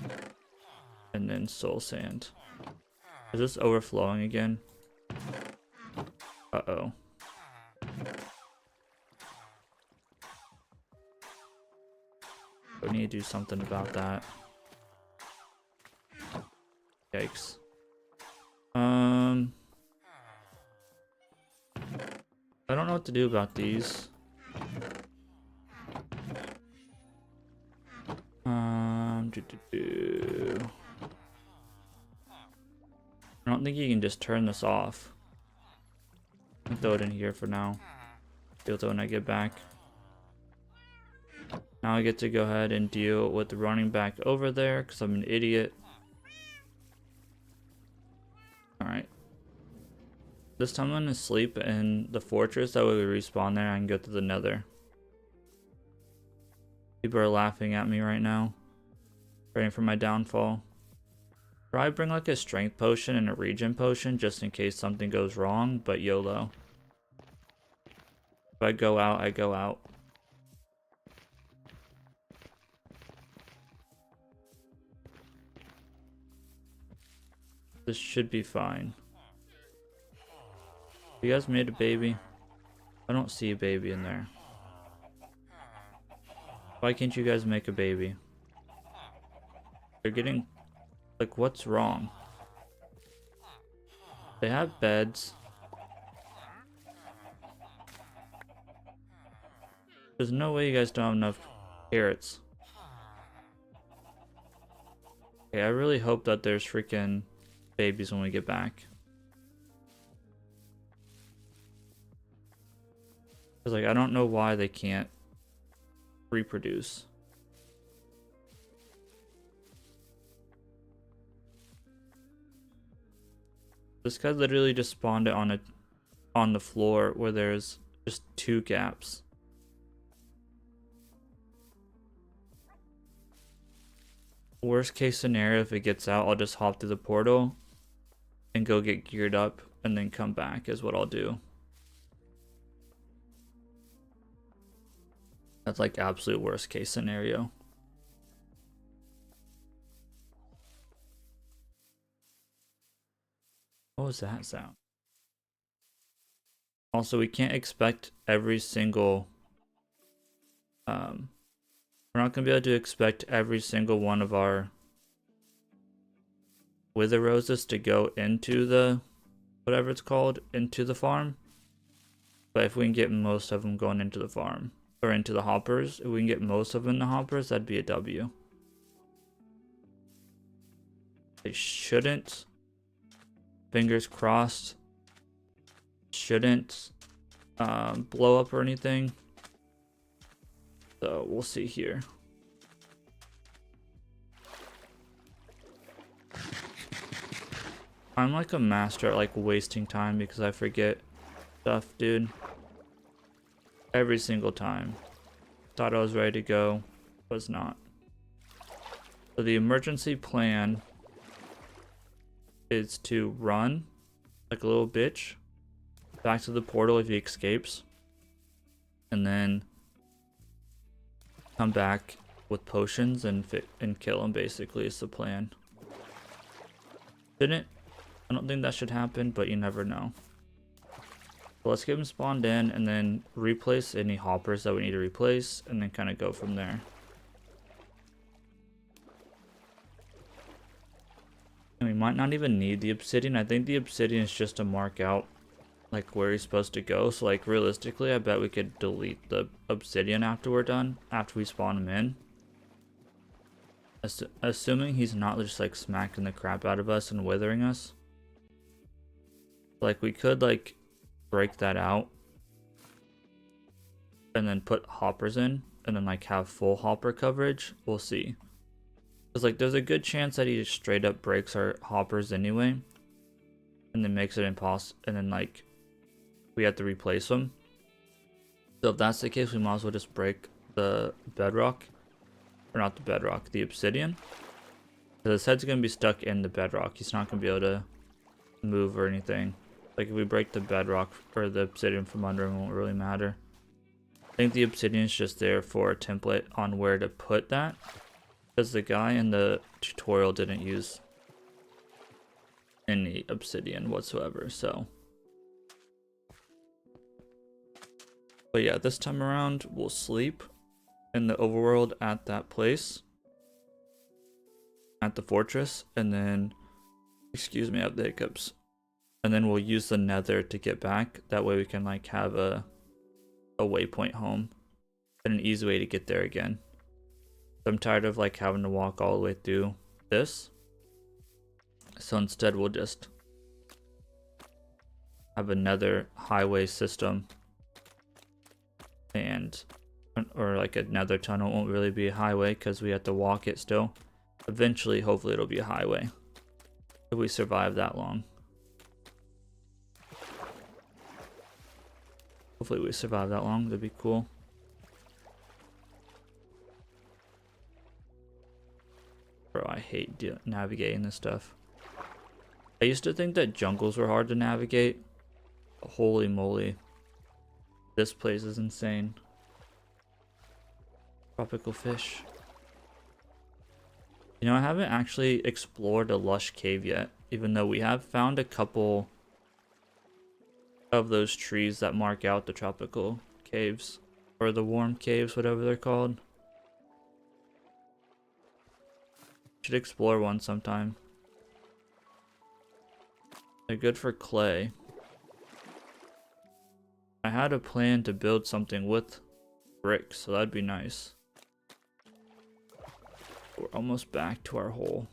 A: and then soul sand. Is this overflowing again? Uh-oh. We need to do something about that. Yikes. I don't know what to do about these. I don't think you can just turn this off. I'll throw it in here for now. Deal with it when I get back. Now I get to go ahead and deal with running back over there because I'm an idiot. Alright. This time I'm going to sleep in the fortress. That way we respawn there and I can go to the nether. People are laughing at me right now. Praying for my downfall. Probably bring like a strength potion and a regen potion just in case something goes wrong, but YOLO. If I go out, I go out. This should be fine. You guys made a baby? I don't see a baby in there. Why can't you guys make a baby? They're getting... Like, what's wrong? They have beds. There's no way you guys don't have enough carrots. Okay, I really hope that there's freaking babies when we get back. Cause like, I don't know why they can't reproduce. This guy literally just spawned it on the floor where there's just 2 gaps. Worst case scenario, if it gets out, I'll just hop through the portal and go get geared up and then come back is what I'll do. That's like absolute worst case scenario. What was that sound? Also, we can't expect every single... we're not going to be able to expect every single one of our wither roses to go into the... whatever it's called, into the farm. But if we can get most of them going into the farm, or into the hoppers, if we can get most of them in the hoppers, that'd be a W. They shouldn't, fingers crossed, shouldn't blow up or anything. So we'll see here. I'm like a master at like wasting time because I forget stuff, dude. Every single time. Thought I was ready to go, was not. So the emergency plan is to run like a little bitch back to the portal if he escapes, and then come back with potions and kill him. Basically, is the plan. I don't think that should happen, but you never know. So let's get him spawned in and then replace any hoppers that we need to replace, and then kind of go from there. And we might not even need the obsidian. I think the obsidian is just to mark out like where he's supposed to go. So like realistically, I bet we could delete the obsidian after we're done, after we spawn him in. Assuming he's not just like smacking the crap out of us and withering us. Like we could like break that out and then put hoppers in and then like have full hopper coverage. We'll see. Because like there's a good chance that he just straight up breaks our hoppers anyway and then makes it impossible, and then like we have to replace them. So if that's the case, we might as well just break the bedrock, or not the bedrock, the obsidian. So his head's gonna be stuck in the bedrock. He's not gonna be able to move or anything. Like if we break the bedrock or the obsidian from under him, it won't really matter. I think the obsidian is just there for a template on where to put that, because the guy in the tutorial didn't use any obsidian whatsoever. So, but yeah, this time around we'll sleep in the overworld at that place, at the fortress, and then, excuse me, I have the hiccups. And then we'll use the nether to get back. That way we can like have a waypoint home and an easy way to get there again. I'm tired of like having to walk all the way through this. So instead we'll just have another highway system, and or like a nether tunnel. Won't really be a highway because we have to walk it still. Eventually, hopefully it'll be a highway if we survive that long. Hopefully we survive that long, that'd be cool. Bro, I hate navigating this stuff. I used to think that jungles were hard to navigate. Holy moly. This place is insane. Tropical fish. You know, I haven't actually explored a lush cave yet, even though we have found a couple of those trees that mark out the tropical caves, or the warm caves, whatever they're called. Should explore one sometime. They're good for clay. I had a plan to build something with bricks, so that'd be nice. We're almost back to our hole.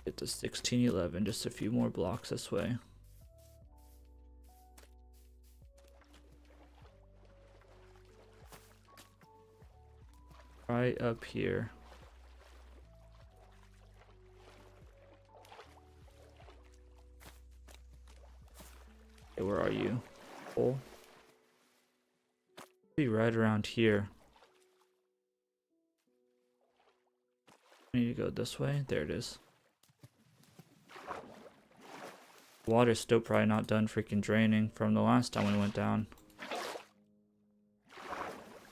A: Get to 1611, just a few more blocks this way. Right up here. Okay, where are you? Hole? Be right around here. I need to go this way. There it is. Water's still probably not done freaking draining from the last time we went down.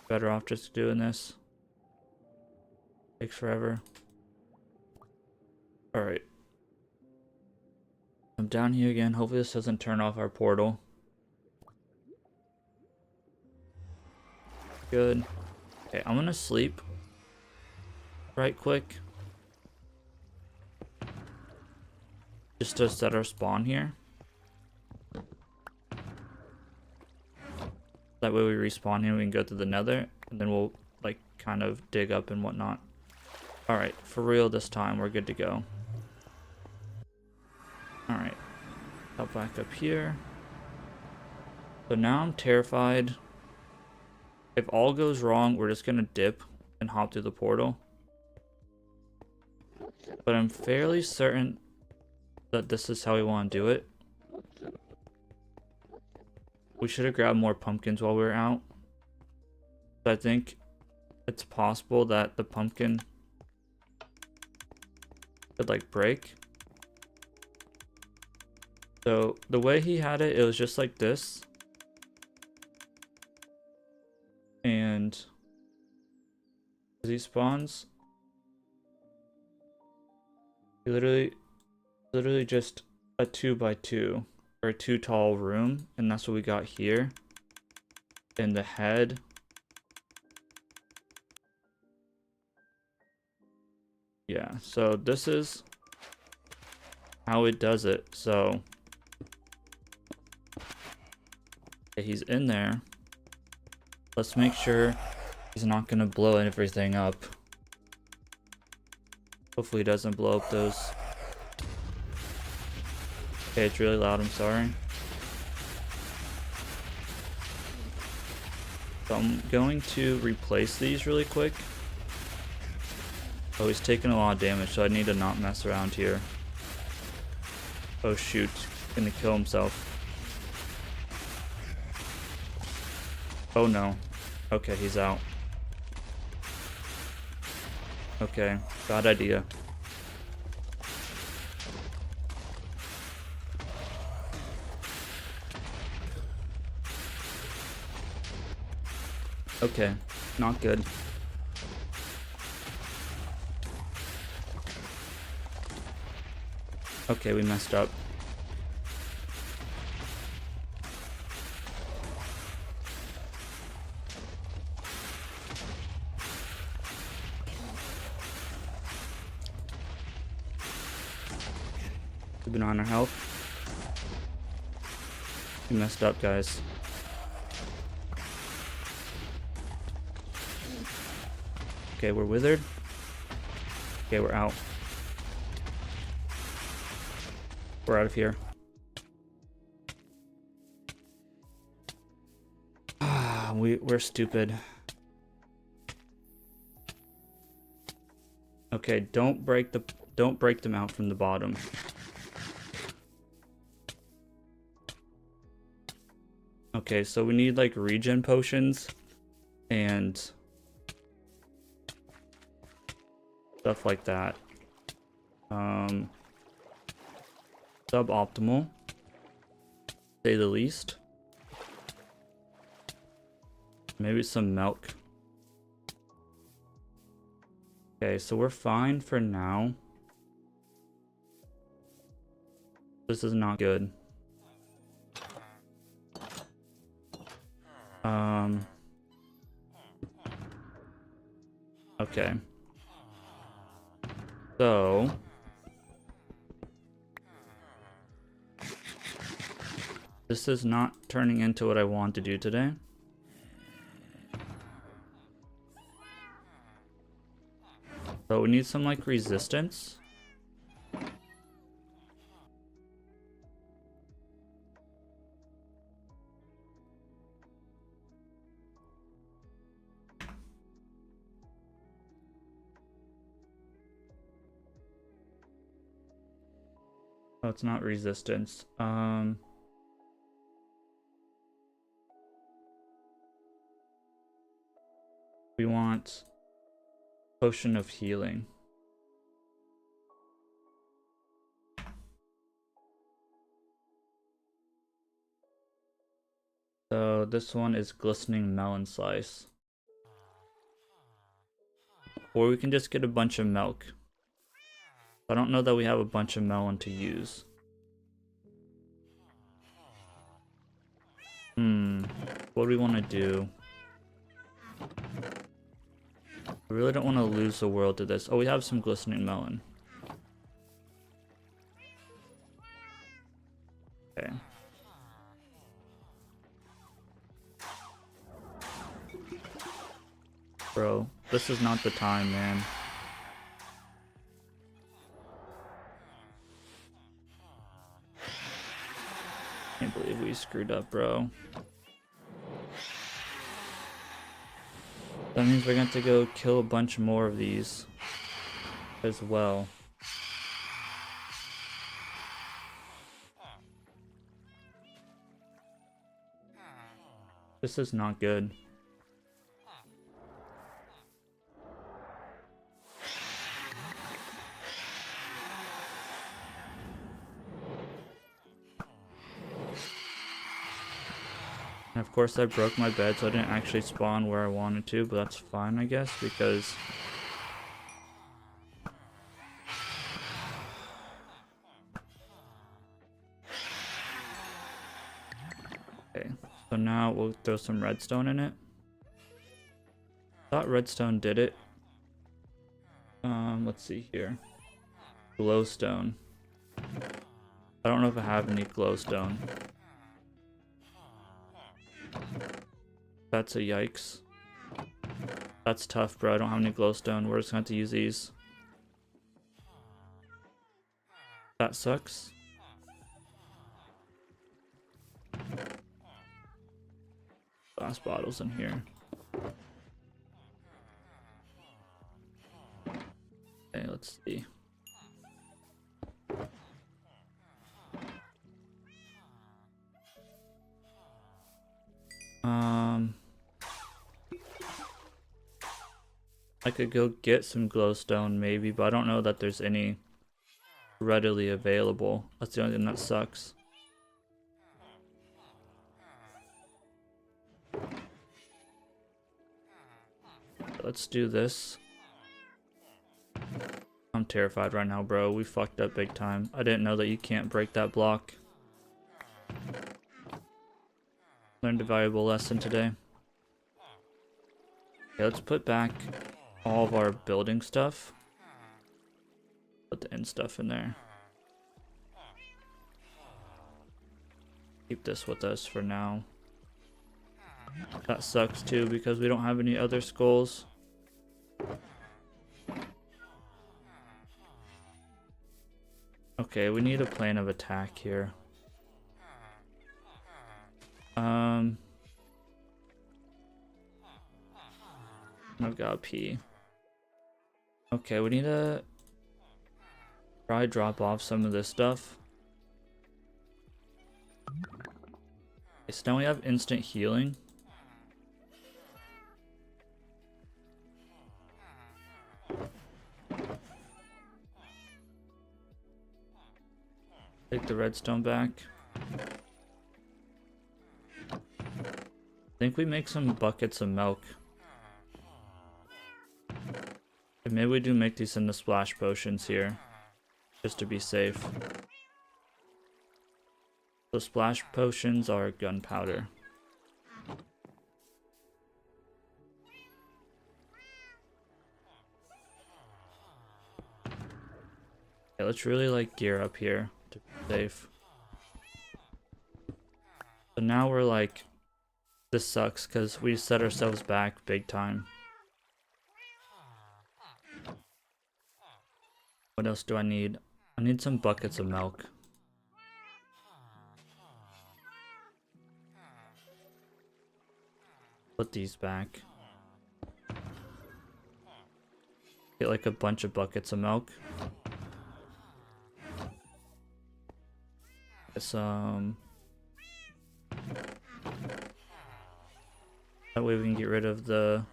A: Better off just doing this. Takes forever. Alright. I'm down here again. Hopefully this doesn't turn off our portal. Good. Okay, I'm gonna sleep right quick. Just to set our spawn here. That way we respawn here, we can go to the nether, and then we'll like kind of dig up and whatnot. Alright, for real this time, we're good to go. Alright, hop back up here. So now I'm terrified. If all goes wrong, we're just gonna dip and hop through the portal. But I'm fairly certain that this is how we want to do it. We should have grabbed more pumpkins while we were out. But I think it's possible that the pumpkin could like break. So the way he had it, it was just like this. And as he spawns, he literally just a 2x2 or a 2 tall room, and that's what we got here. And the head. Yeah, so this is how it does it. So okay, he's in there. Let's make sure he's not gonna blow everything up. Hopefully he doesn't blow up those. Okay, it's really loud, I'm sorry. So I'm going to replace these really quick. Oh, he's taking a lot of damage, so I need to not mess around here. Oh shoot, he's gonna kill himself. Oh no. Okay, he's out. Okay, bad idea. Okay, not good. Okay, we messed up. We've been on our health. We messed up, guys. Okay, we're withered. Okay, we're out. We're out of here. We're stupid. Okay, don't break them out from the bottom. Okay, so we need like regen potions and stuff like that. Suboptimal, to say the least. Maybe some milk. Okay, so we're fine for now. This is not good. Okay. So this is not turning into what I want to do today. So we need some like resistance. Oh, it's not resistance. We want potion of healing. So this one is glistening melon slice. Or we can just get a bunch of milk. I don't know that we have a bunch of melon to use. What do we want to do? I really don't want to lose the world to this. Oh, we have some glistening melon. Okay. Bro, this is not the time, man. Can't believe we screwed up, bro. That means we're going to have to go kill a bunch more of these as well. This is not good. And of course I broke my bed, so I didn't actually spawn where I wanted to, but that's fine, I guess, because okay, so now we'll throw some redstone in it. Thought redstone did it. Let's see here. Glowstone. I don't know if I have any glowstone. That's a yikes. That's tough, bro. I don't have any glowstone. We're just going to have to use these. That sucks. Glass bottles in here. Okay, let's see. I could go get some glowstone maybe, but I don't know that there's any readily available. That's the only thing that sucks. Let's do this. I'm terrified right now, bro. We fucked up big time. I didn't know that you can't break that block. Learned a valuable lesson today. Okay, let's put back all of our building stuff. Put the end stuff in there. Keep this with us for now. That sucks too because we don't have any other skulls. Okay, we need a plan of attack here. I've got to pee. Okay, we need to try drop off some of this stuff. Okay, so now we have instant healing. Take the redstone back. I think we make some buckets of milk. And maybe we do make these into splash potions here, just to be safe. So splash potions are gunpowder. Okay, let's really like gear up here to be safe. So now we're like, this sucks because we set ourselves back big time. What else do I need? I need some buckets of milk. Put these back. Get like a bunch of buckets of milk. Get some. That way we can get rid of the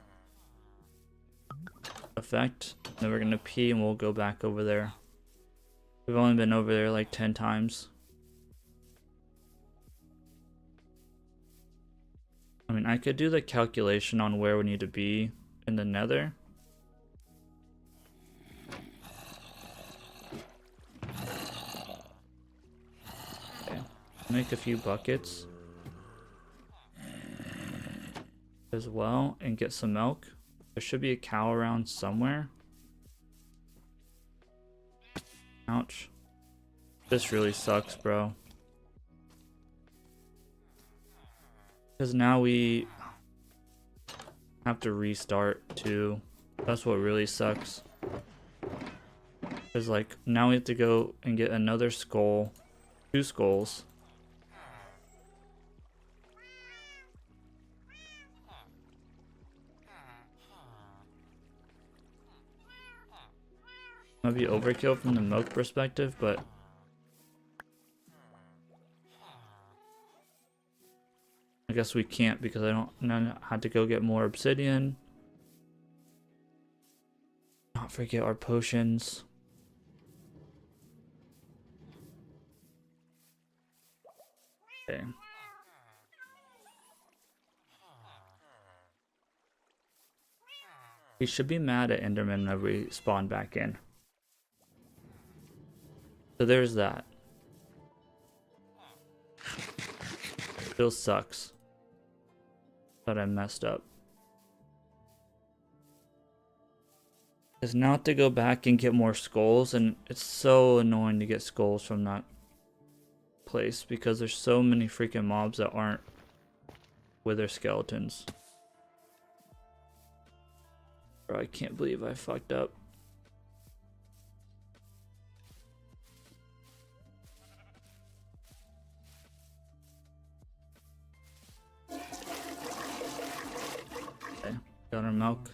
A: effect. Then we're gonna pee and we'll go back over there. We've only been over there like 10 times. I mean, I could do the calculation on where we need to be in the nether. Okay, make a few buckets as well and get some milk. There should be a cow around somewhere. Ouch. This really sucks, bro. Because now we have to restart too. That's what really sucks. Cause like now we have to go and get another skull, 2 skulls. Might be overkill from the milk perspective, but I guess we can't because I had to go get more obsidian. Not forget our potions. Okay. We should be mad at Enderman whenever we spawn back in. So there's that. Still sucks that I messed up. Because now I have to go back and get more skulls, and it's so annoying to get skulls from that place because there's so many freaking mobs that aren't wither skeletons. Bro, I can't believe I fucked up. Okay, got our milk.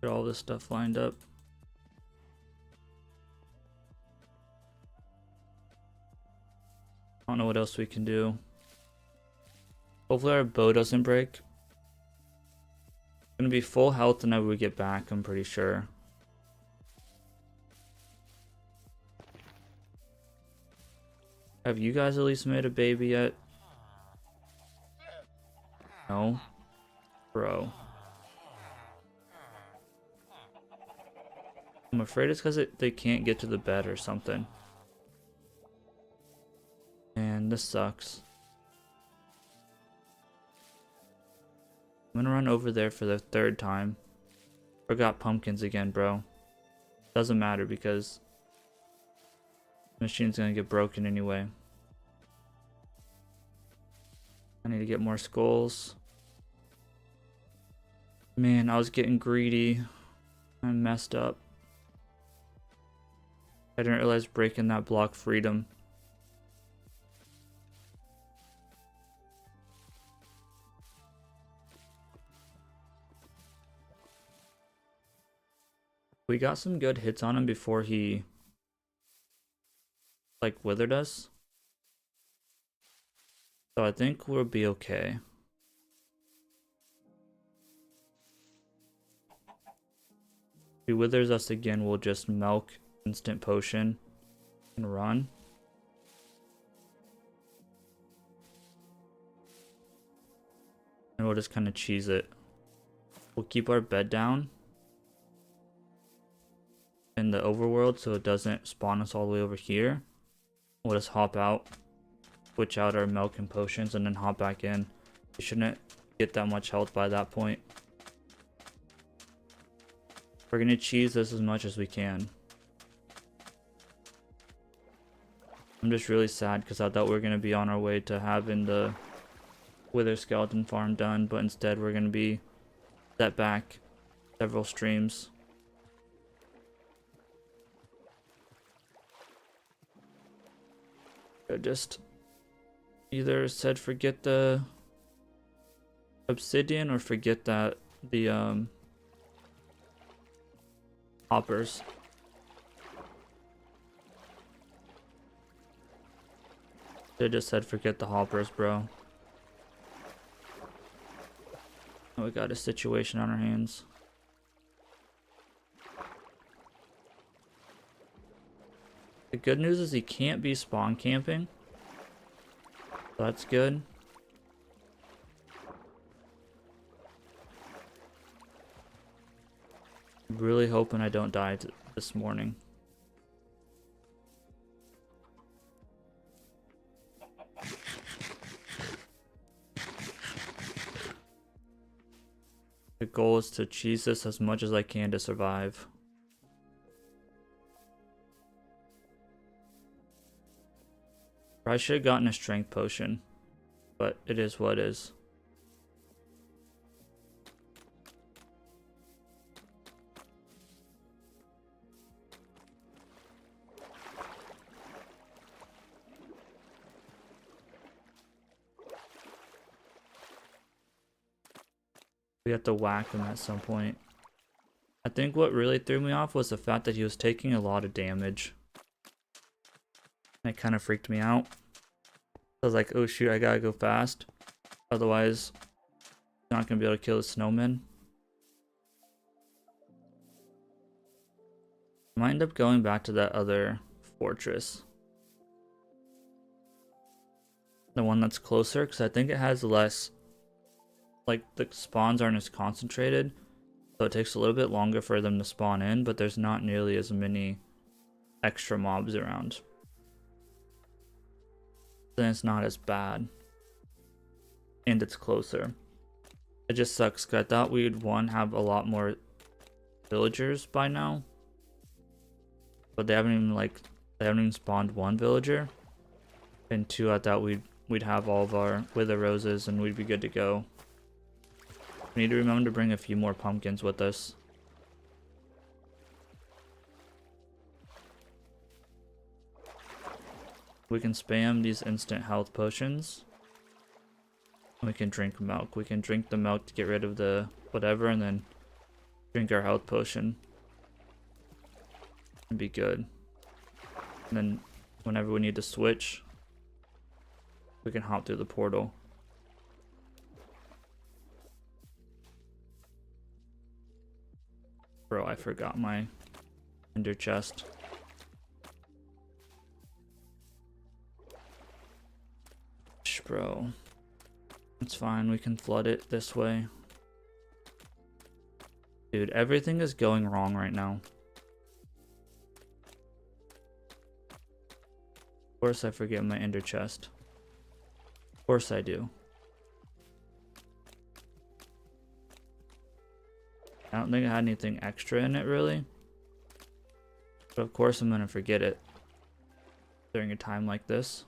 A: Get all this stuff lined up. I don't know what else we can do. Hopefully our bow doesn't break. It's gonna be full health whenever we get back, I'm pretty sure. Have you guys at least made a baby yet? No? Bro. I'm afraid it's because they can't get to the bed or something. Man, this sucks. I'm gonna run over there for the 3rd time. Forgot pumpkins again, bro. Doesn't matter because the machine's gonna get broken anyway. I need to get more skulls. Man, I was getting greedy. I messed up. I didn't realize breaking that block freedom. We got some good hits on him before he like withered us. So I think we'll be okay. If he withers us again, we'll just milk instant potion and run. And we'll just kind of cheese it. We'll keep our bed down in the overworld so it doesn't spawn us all the way over here. We'll just hop out, switch out our milk and potions, and then hop back in. We shouldn't get that much health by that point. We're gonna cheese this as much as we can. I'm just really sad because I thought we were gonna be on our way to having the wither skeleton farm done, but instead we're gonna be set back several streams. I just either said forget the obsidian or forget that the hoppers. They just said forget the hoppers, bro. We got a situation on our hands. The good news is he can't be spawn camping. So that's good. Really hoping I don't die this morning. The goal is to cheese this as much as I can to survive. I should have gotten a strength potion, but it is what it is. We have to whack him at some point. I think what really threw me off was the fact that he was taking a lot of damage. That kind of freaked me out. I was like, oh shoot, I gotta go fast. Otherwise, I'm not gonna be able to kill the snowman. I might end up going back to that other fortress. The one that's closer, because I think it has less, like the spawns aren't as concentrated. So it takes a little bit longer for them to spawn in, but there's not nearly as many extra mobs around. Then it's not as bad. And it's closer. It just sucks because I thought we'd have a lot more villagers by now. But they haven't even spawned one villager. And two, I thought we'd have all of our wither roses and we'd be good to go. We need to remember to bring a few more pumpkins with us. We can spam these instant health potions. We can drink milk. We can drink the milk to get rid of the whatever and then drink our health potion. And be good. And then whenever we need to switch, we can hop through the portal. Bro, I forgot my ender chest. Bro. It's fine, we can flood it this way. Dude, everything is going wrong right now. Of course I forget my ender chest. Of course I do. I don't think I had anything extra in it really. But of course I'm gonna forget it during a time like this.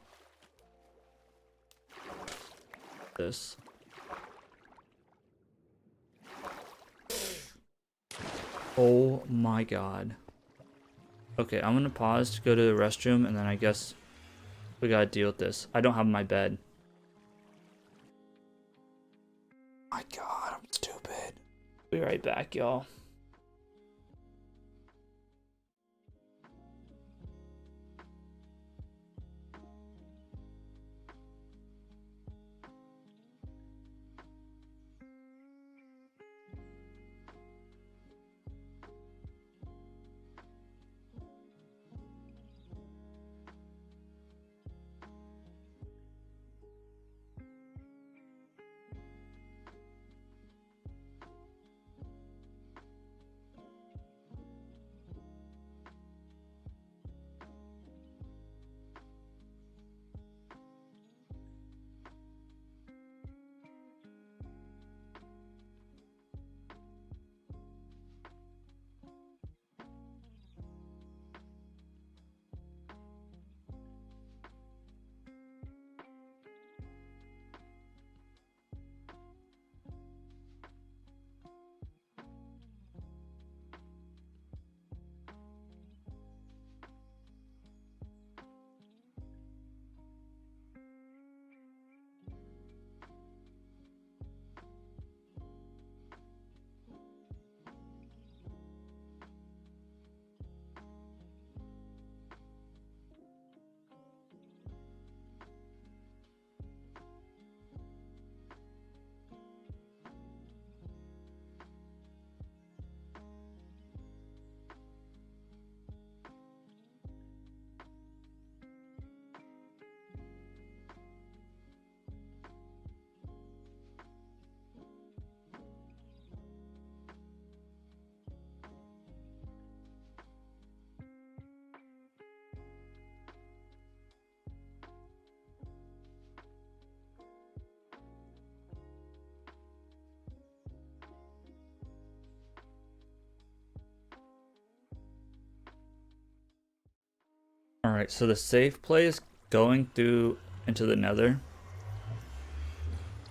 A: Oh my god. Okay, I'm gonna pause to go to the restroom and then I guess we gotta deal with this. I don't have my bed. My god, I'm stupid. Be right back, y'all. Alright, so the safe place going through into the nether,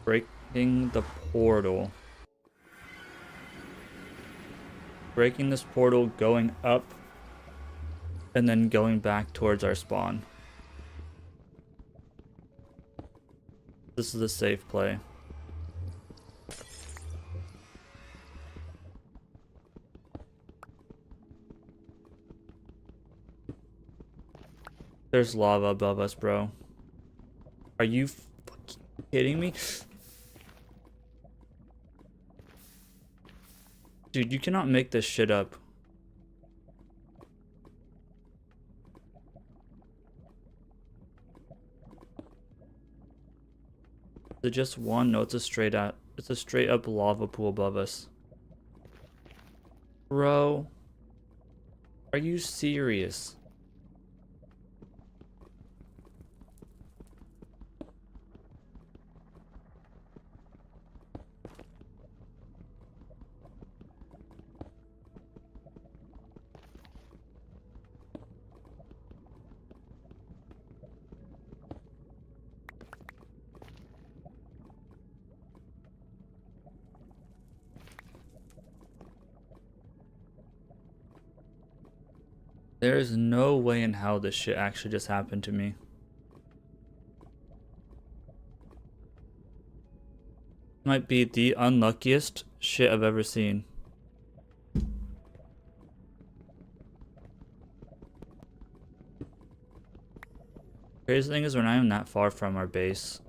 A: breaking the portal, breaking this portal, going up, and then going back towards our spawn. This is a safe play. There's lava above us, bro. Are you fucking kidding me? Dude, you cannot make this shit up. Is it just one? No, it's a straight up lava pool above us. Bro, are you serious? There is no way in hell this shit actually just happened to me. Might be the unluckiest shit I've ever seen. Crazy thing is we're not even that far from our base.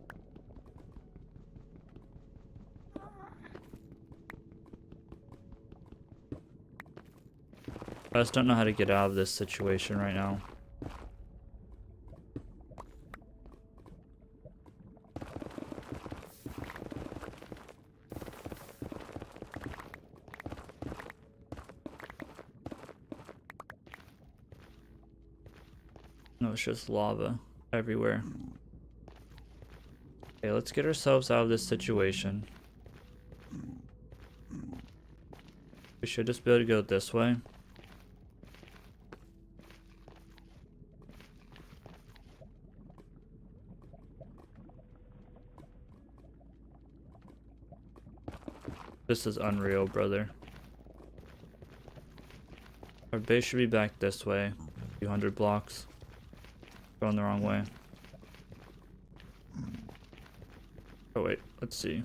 A: I just don't know how to get out of this situation right now. No, it's just lava everywhere. Okay, let's get ourselves out of this situation. We should just be able to go this way. This is unreal, brother. Our base should be back this way. A few hundred blocks. Going the wrong way. Oh wait, let's see.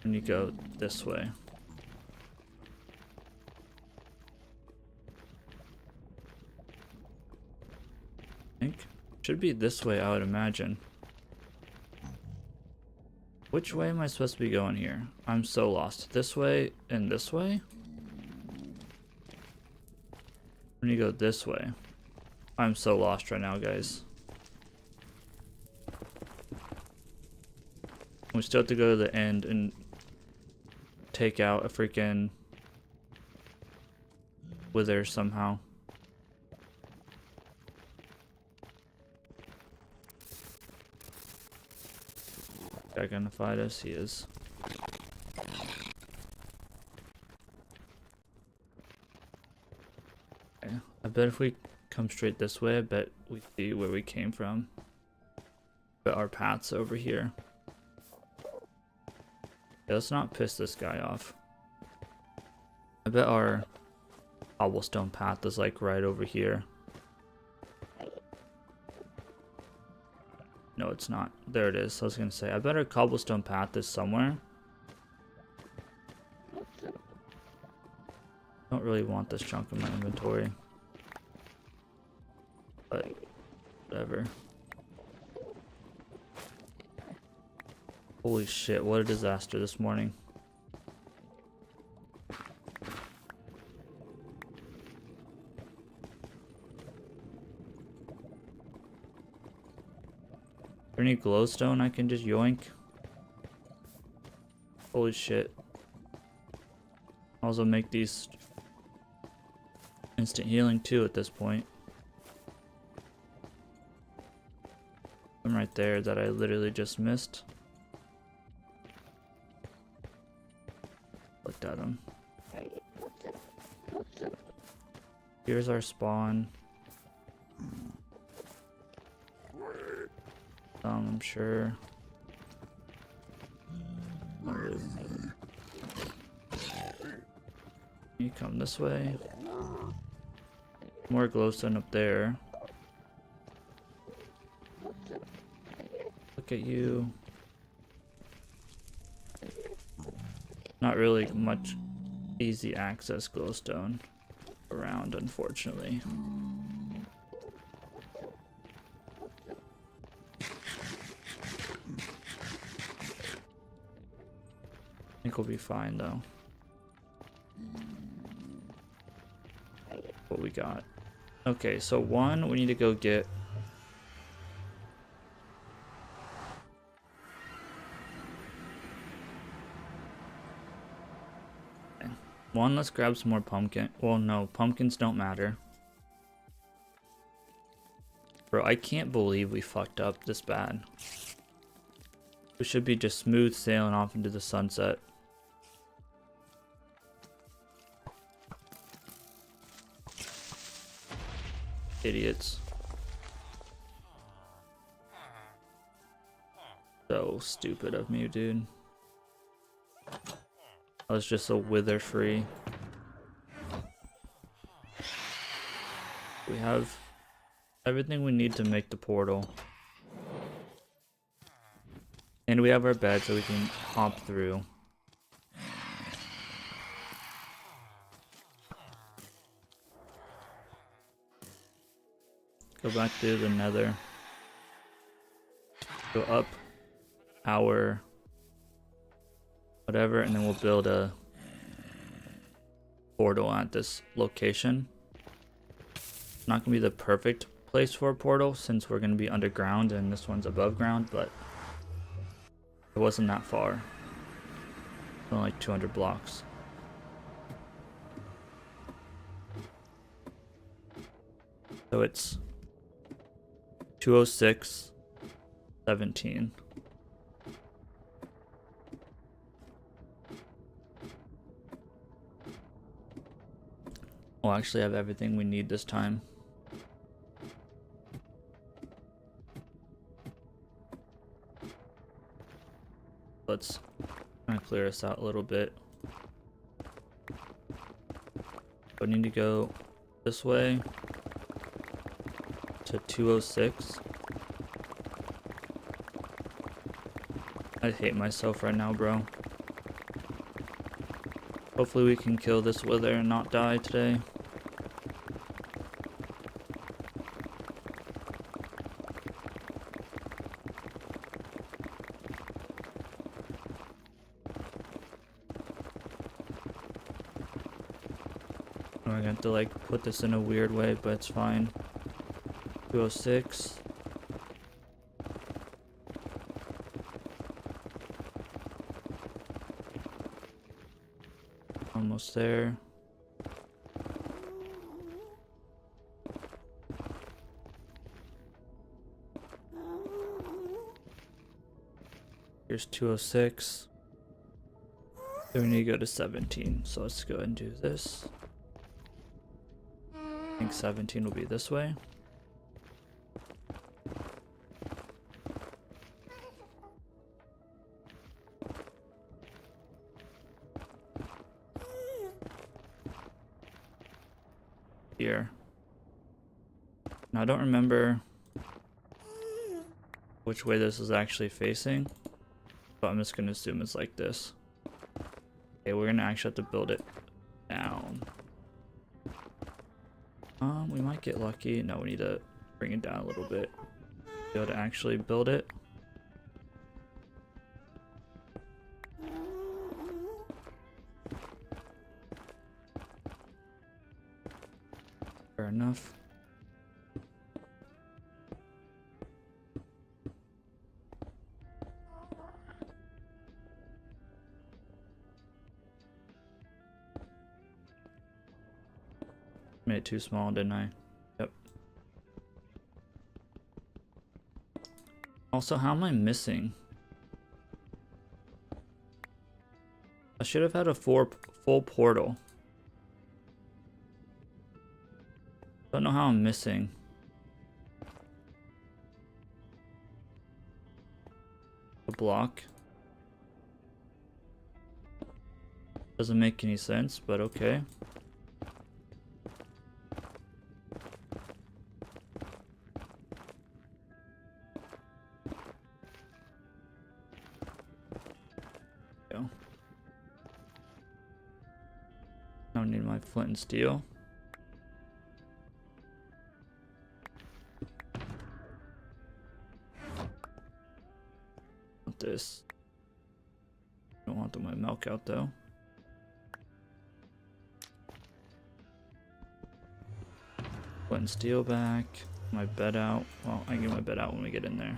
A: And you go this way. I think it should be this way, I would imagine. Which way am I supposed to be going here? I'm so lost. This way and this way? When you go this way. I'm so lost right now, guys. We still have to go to the end and take out a freaking wither somehow. Guy gonna fight us? He is. Okay. I bet if we come straight this way, I bet we see where we came from. But our path's over here. Yeah, let's not piss this guy off. I bet our cobblestone path is like right over here. No, it's not. There it is. I was gonna say, I bet our cobblestone path is somewhere. Don't really want this chunk in my inventory. But, whatever. Holy shit, what a disaster this morning. Is there any glowstone I can just yoink? Holy shit. I'll also make these instant healing too at this point. I'm right there that I literally just missed. Looked at him. Here's our spawn. I'm sure. You come this way. More glowstone up there. Look at you. Not really much easy access glowstone around, unfortunately. I think we'll be fine though. What we got? Okay, so one, we need to go get one. Let's grab some more pumpkin. Well, no, pumpkins don't matter. Bro, I can't believe we fucked up this bad. We should be just smooth sailing off into the sunset. Idiots. So stupid of me, dude. I was just a wither free. We have everything we need to make the portal. And we have our bed so we can hop through. Go back to the nether. Go up our whatever, and then we'll build a portal at this location. Not gonna be the perfect place for a portal since we're gonna be underground and this one's above ground, but it wasn't that far. Only like 200 blocks. So it's 206, 17. We'll actually have everything we need this time. Let's kind of clear this out a little bit. I need to go this way to 206. I hate myself right now, bro. Hopefully we can kill this wither and not die today. I'm gonna have to like put this in a weird way, but it's fine. 206. Almost there. Here's 206. Then we need to go to 17. So let's go ahead and do this. I think 17 will be this way. Here. Now I don't remember which way this is actually facing, but I'm just gonna assume it's like this. Okay, we're gonna actually have to build it down. We might get lucky. No, we need to bring it down a little bit to be able to actually build it. Fair enough. Made it too small, didn't I? Yep. Also, how am I missing? I should have had a full portal. Don't know how I'm missing block. Doesn't make any sense, but okay. Go. I don't need my flint and steel. Want this. Don't want my milk out though. Flint and steel back. My bed out. Well, I can get my bed out when we get in there.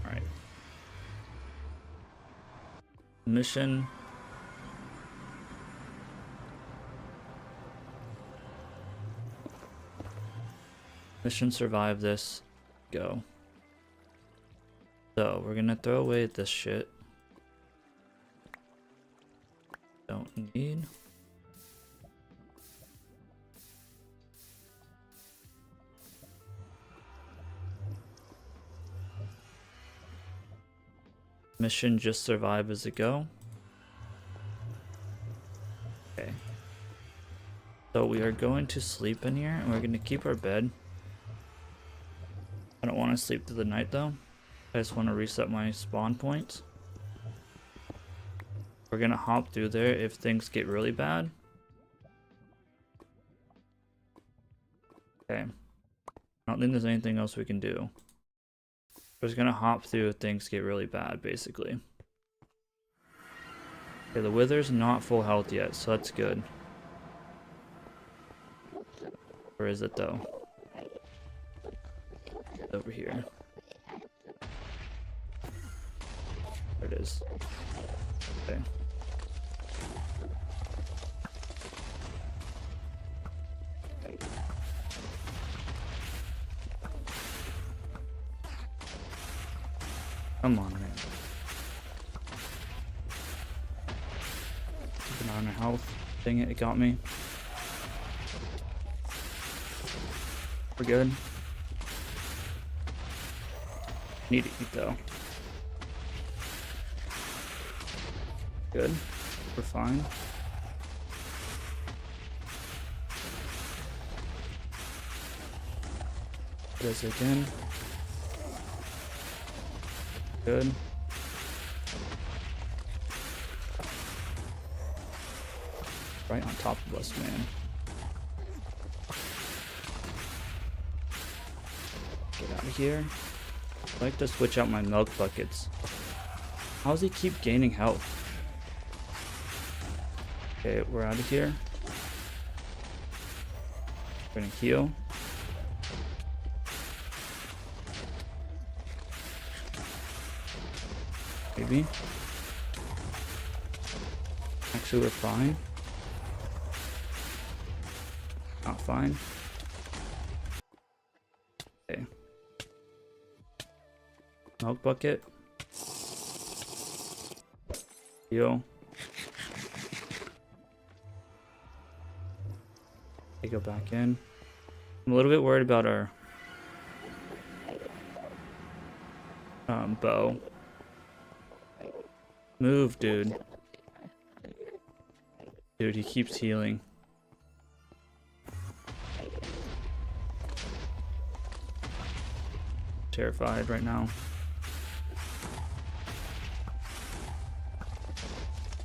A: Alright. Mission. Mission survive this. Go. So, we're gonna throw away this shit. Don't need. Mission just survive as a go. Okay. So we are going to sleep in here and we're going to keep our bed. I don't want to sleep through the night though. I just want to reset my spawn point. We're going to hop through there if things get really bad. Okay. I don't think there's anything else we can do. We're just gonna hop through if things get really bad, basically. Okay, the wither's not full health yet, so that's good. Where is it though? It's over here. There it is. Okay. Come on, man. Keep an eye on our health. Dang it, it got me. We're good. Need to eat though. Good. We're fine. This again. Good. Right on top of us, man. Get out of here. I like to switch out my milk buckets. How does he keep gaining health? Okay, we're out of here. We're gonna heal. Maybe. Actually, we're fine. Not fine. Okay. Milk bucket. Heal. Okay, go back in. I'm a little bit worried about our bow. Move, dude. Dude, he keeps healing. Terrified right now.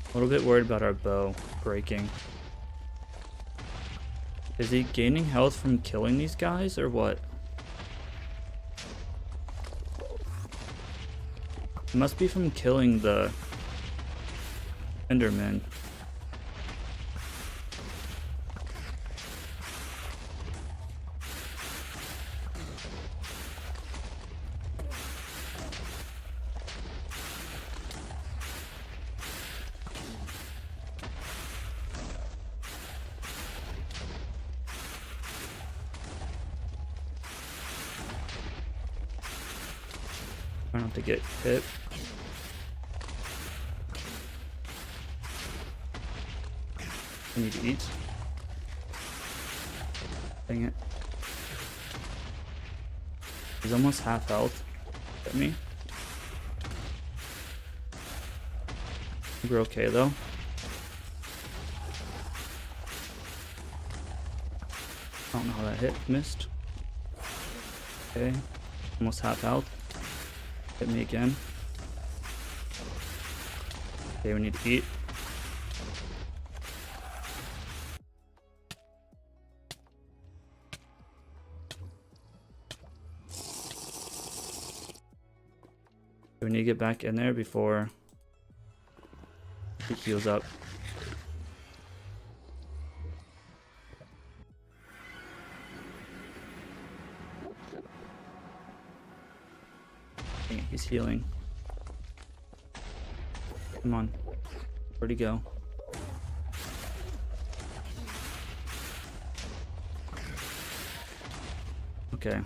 A: A little bit worried about our bow breaking. Is he gaining health from killing these guys or what? It must be from killing the Enderman. Try not to get hit. I need to eat. Dang it. He's almost half health. Get me? We're okay though. I don't know how that hit. Missed. Okay. Almost half health. Hit me again. Okay, we need to eat. We need to get back in there before he heals up. Okay, he's healing. Come on. Where'd he go? Okay.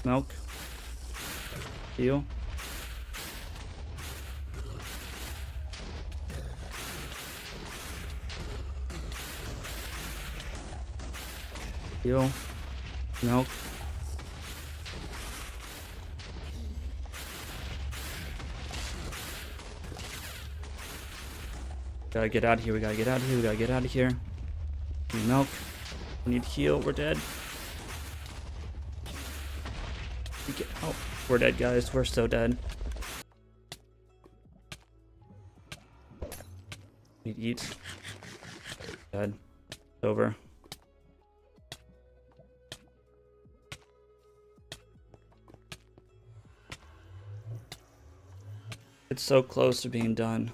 A: Milk. Heal. Heal. Milk. Gotta get out of here. We gotta get out of here. We gotta get out of here. We need milk. We need heal. We're dead. We get out. We're dead, guys. We're so dead. Need to eat. Dead. It's over. It's so close to being done.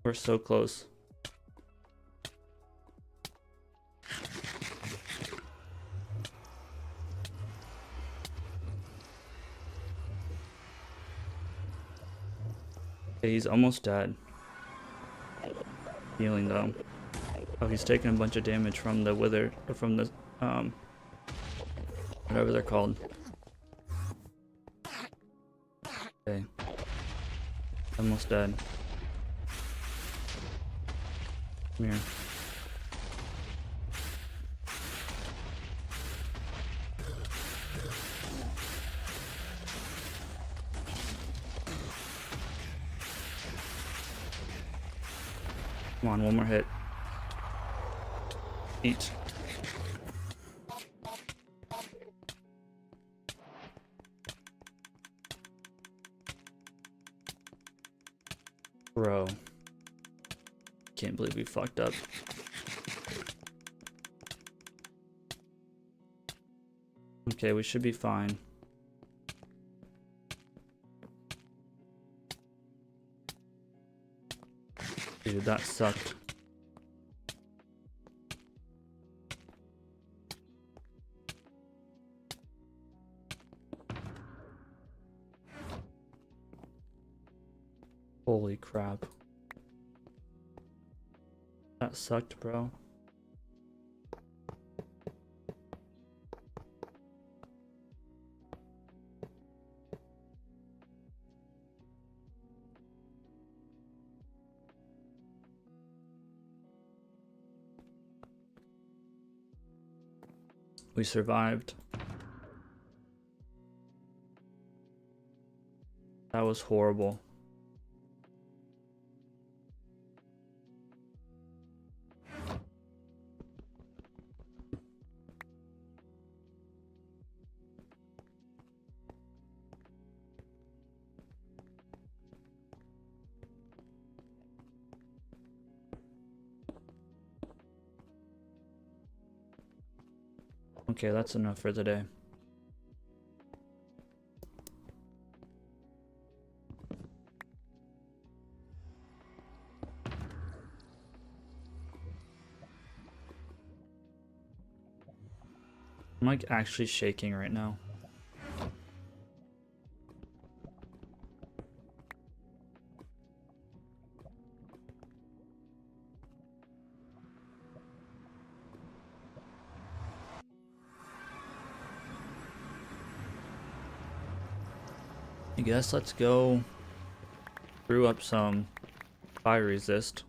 A: We're so close. Okay, he's almost dead. Healing though. Oh, he's taking a bunch of damage from the wither, or from the whatever they're called. Okay. Almost dead. Come here. Come on, one more hit. Eat. Bro. Can't believe we fucked up. Okay, we should be fine. Dude, that sucked. Holy crap. That sucked, bro. We survived. That was horrible. Okay, that's enough for the day. I'm like actually shaking right now. I guess let's go brew up some fire resist.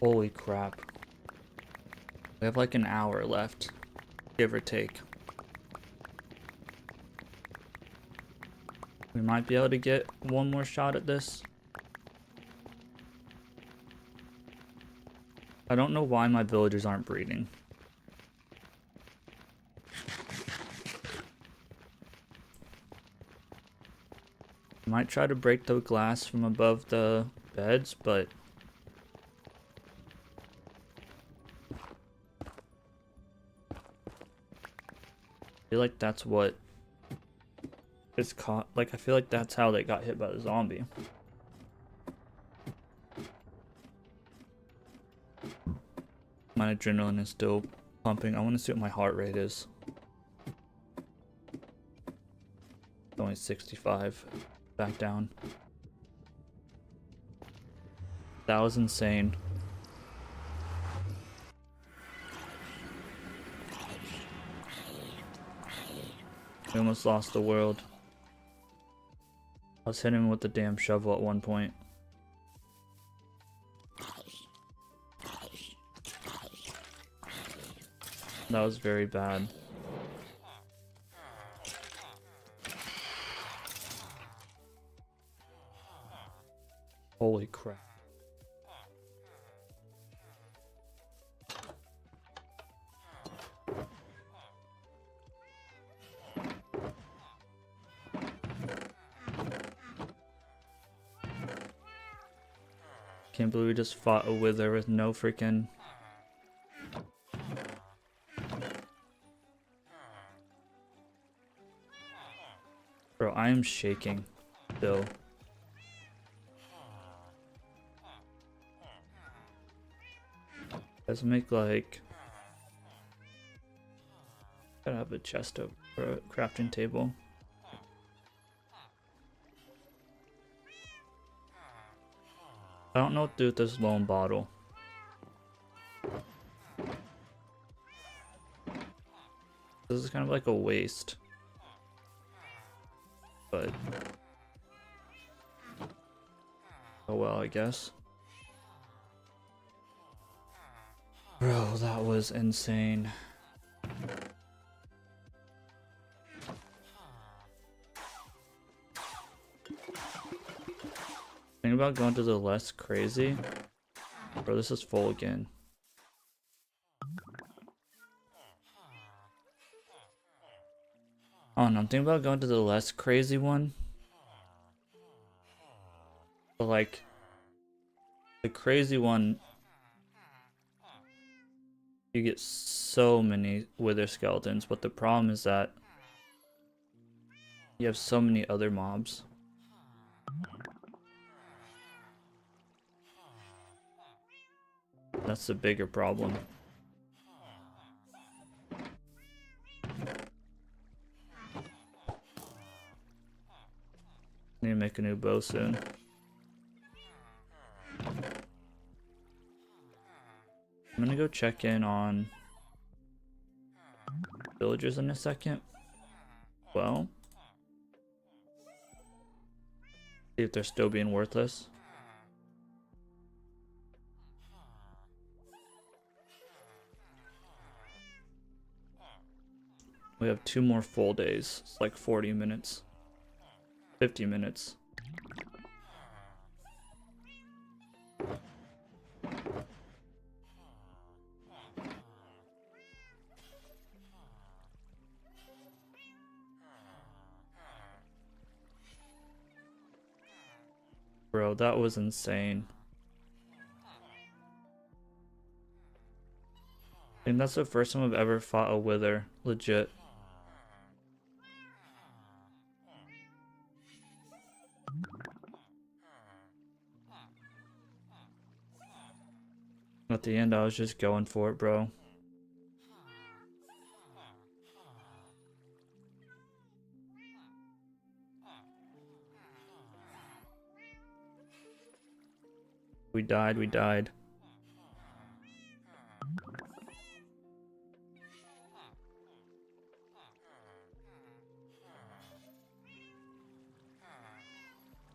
A: Holy crap. We have like an hour left, give or take. We might be able to get one more shot at this. I don't know why my villagers aren't breeding. I might try to break the glass from above the beds, but I feel like that's what is caught. Like, I feel like that's how they got hit by the zombie. My adrenaline is still pumping. I want to see what my heart rate is. It's only 65. Back down. That was insane. We almost lost the world. I was hitting him with the damn shovel at one point. That was very bad. Holy crap. Can't believe we just fought a wither with no freaking... Bro, I am shaking still. Let's make like... Gotta have a chest of or a crafting table. I don't know what to do with this lone bottle. This is kind of like a waste. But... oh well, I guess. Bro, that was insane. Think about going to the less crazy. Bro, this is full again. Oh no, I'm thinking about going to the less crazy one. But like, the crazy one, you get so many wither skeletons, but the problem is that you have so many other mobs. That's the bigger problem. Need to make a new bow soon. I'm gonna go check in on villagers in a second. Well, see if they're still being worthless. We have 2 more full days. It's like 40 minutes. 50 minutes. Bro, that was insane. I think that's the first time I've ever fought a wither. Legit. At the end, I was just going for it, bro. We died, we died.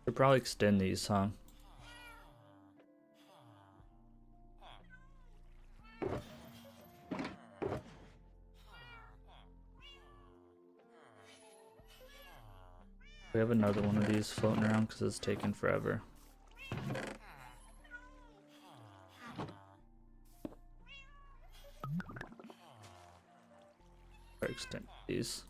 A: Should probably extend these, huh? We have another one of these floating around because it's taking forever. Or extend these.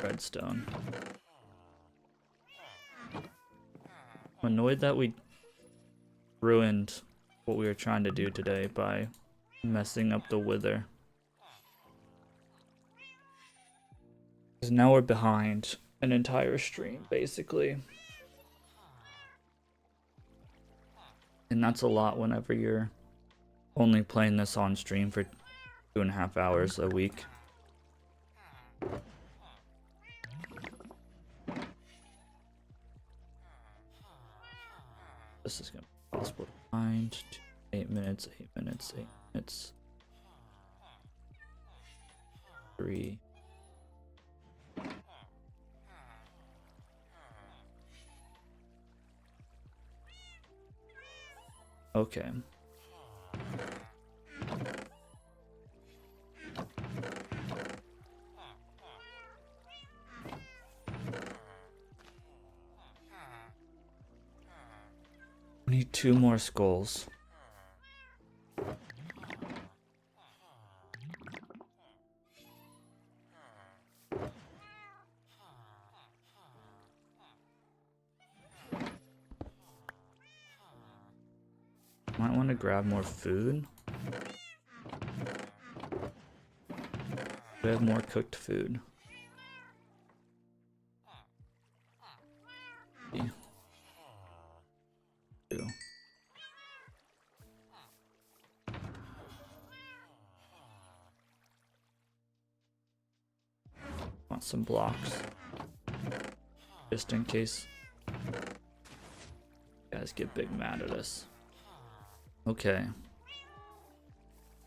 A: Redstone. I'm annoyed that we ruined what we were trying to do today by messing up the wither. Because now we're behind an entire stream, basically. And that's a lot whenever you're only playing this on stream for 2.5 hours a week. This is gonna be possible to find. 8 minutes, 8 minutes, 8 minutes. 3. Okay. We need 2 more skulls. Might want to grab more food. We have more cooked food. Two. Want some blocks. Just in case you guys get big mad at us. Okay.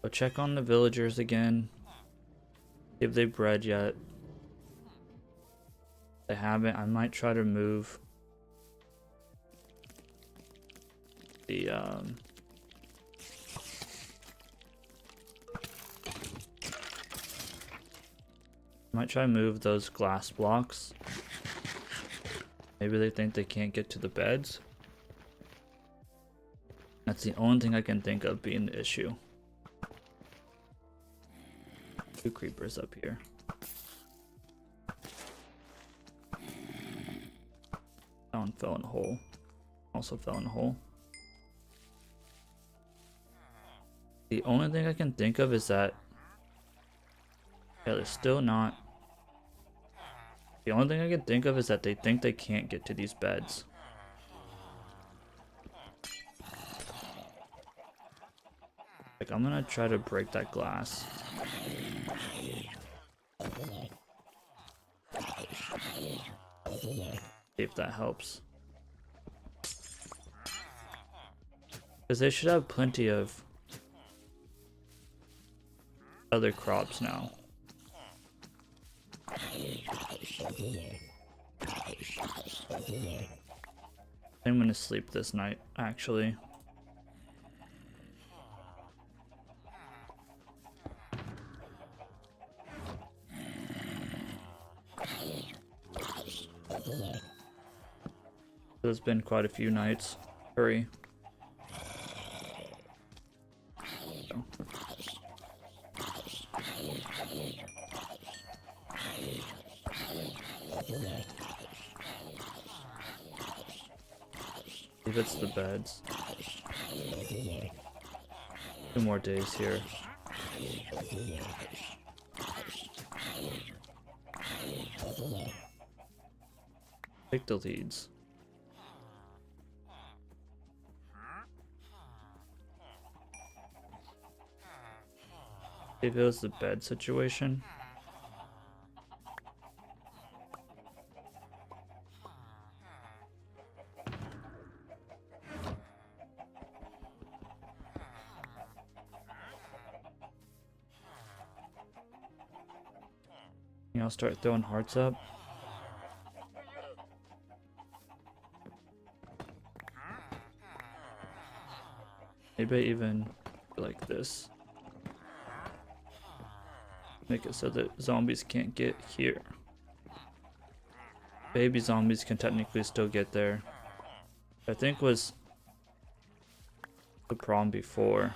A: So check on the villagers again. See if they bred yet. If they haven't, I might try to move the might try to move those glass blocks. Maybe they think they can't get to the beds. That's the only thing I can think of being the issue. 2 creepers up here. That one fell in a hole. Also fell in a hole. The only thing I can think of is that, yeah, they're still not. The only thing I can think of is that they think they can't get to these beds. Like, I'm gonna try to break that glass. See if that helps. Because they should have plenty of other crops now. I'm gonna sleep this night, actually. There's been quite a few nights. Hurry. So. If it's the beds. 2 more days here. Take the leads. If it was the bed situation. You know, start throwing hearts up. Maybe even like this. Make it so that zombies can't get here. Baby zombies can technically still get there. I think was the problem before.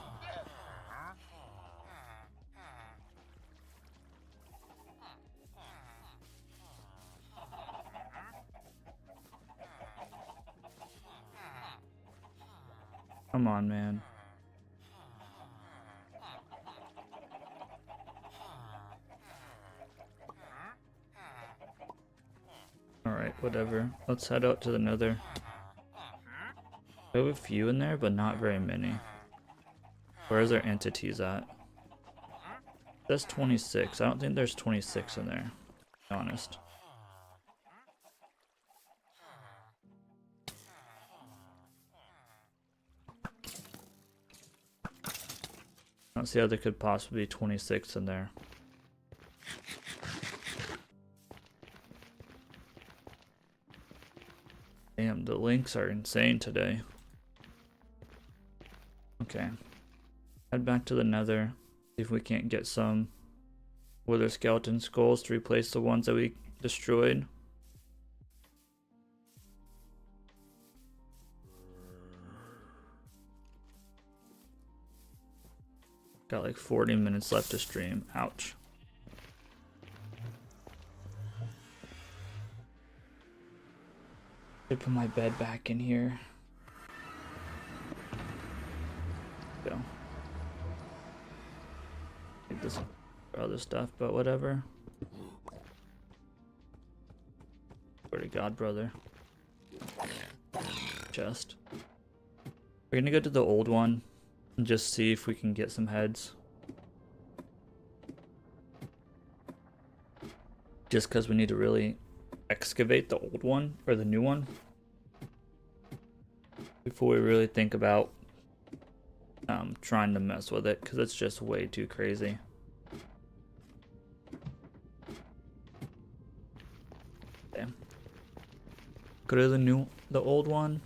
A: Come on, man. Alright, whatever. Let's head out to the nether. We have a few in there, but not very many. Where's our entities at? That's 26. I don't think there's 26 in there, to be honest. I don't see how there could possibly be 26 in there. Damn, the links are insane today. Okay. Head back to the nether. See if we can't get some wither skeleton skulls to replace the ones that we destroyed. Got like 40 minutes left to stream. Ouch. I put my bed back in here. Go. Need this for other stuff, but whatever. Swear to God, brother. Chest. We're gonna go to the old one and just see if we can get some heads. Just because we need to really excavate the old one or the new one before we really think about trying to mess with it, because it's just way too crazy. Okay. Go to the old one.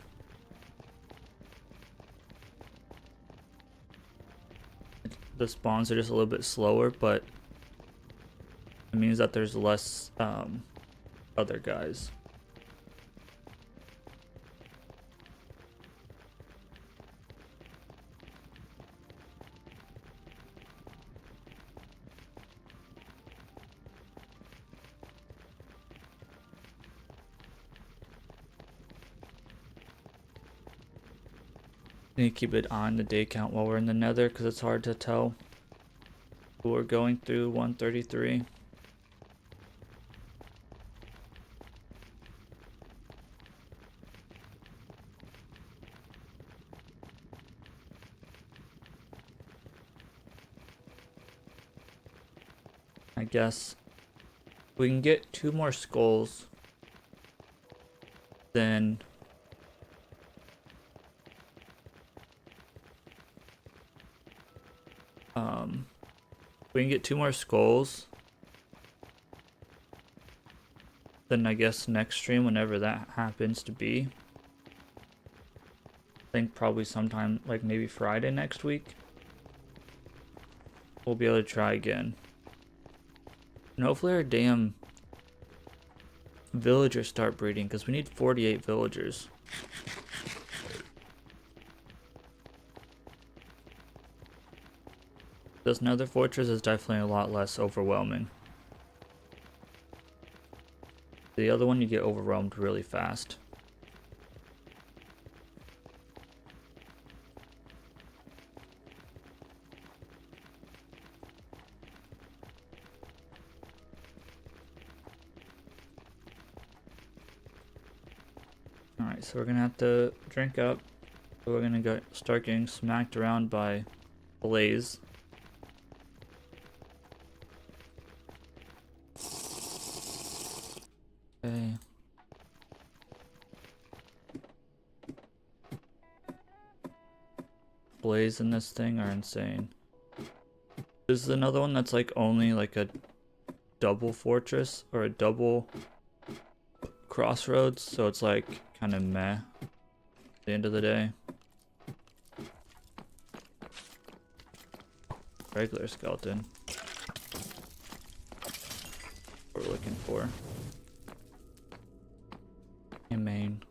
A: The spawns are just a little bit slower, but it means that there's less other guys. Need to keep it on the day count while we're in the nether, because it's hard to tell. We're going through 133. I guess we can get 2 more skulls, then we can get 2 more skulls, then I guess next stream, whenever that happens to be, I think probably sometime like maybe Friday next week, we'll be able to try again. And hopefully our damn villagers start breeding, because we need 48 villagers. This nether fortress is definitely a lot less overwhelming. The other one, you get overwhelmed really fast. Alright, so we're gonna have to drink up. We're gonna start getting smacked around by Blaze. Okay. Blaze in this thing are insane. This is another one that's like only like a double fortress or a double crossroads, so it's like kind of meh at the end of the day. Regular skeleton. What we're looking for. Hey, main.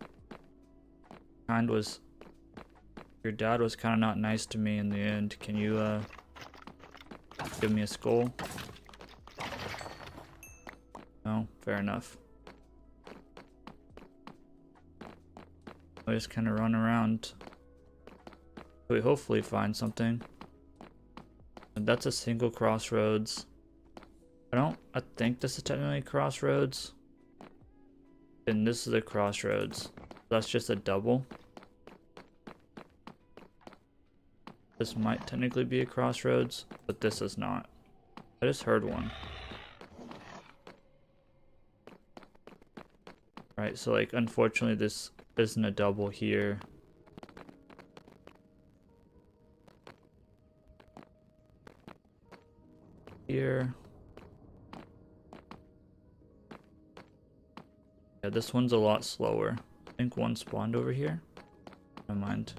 A: Your dad was kind of not nice to me in the end. Can you give me a skull? No, fair enough. I just kind of run around. We hopefully find something. And that's a single crossroads. I think this is technically crossroads. And this is a crossroads. That's just a double. This might technically be a crossroads, but this is not. I just heard one. Right, so like unfortunately this isn't a double here. Here. Yeah, this one's a lot slower. I think one spawned over here. Never mind.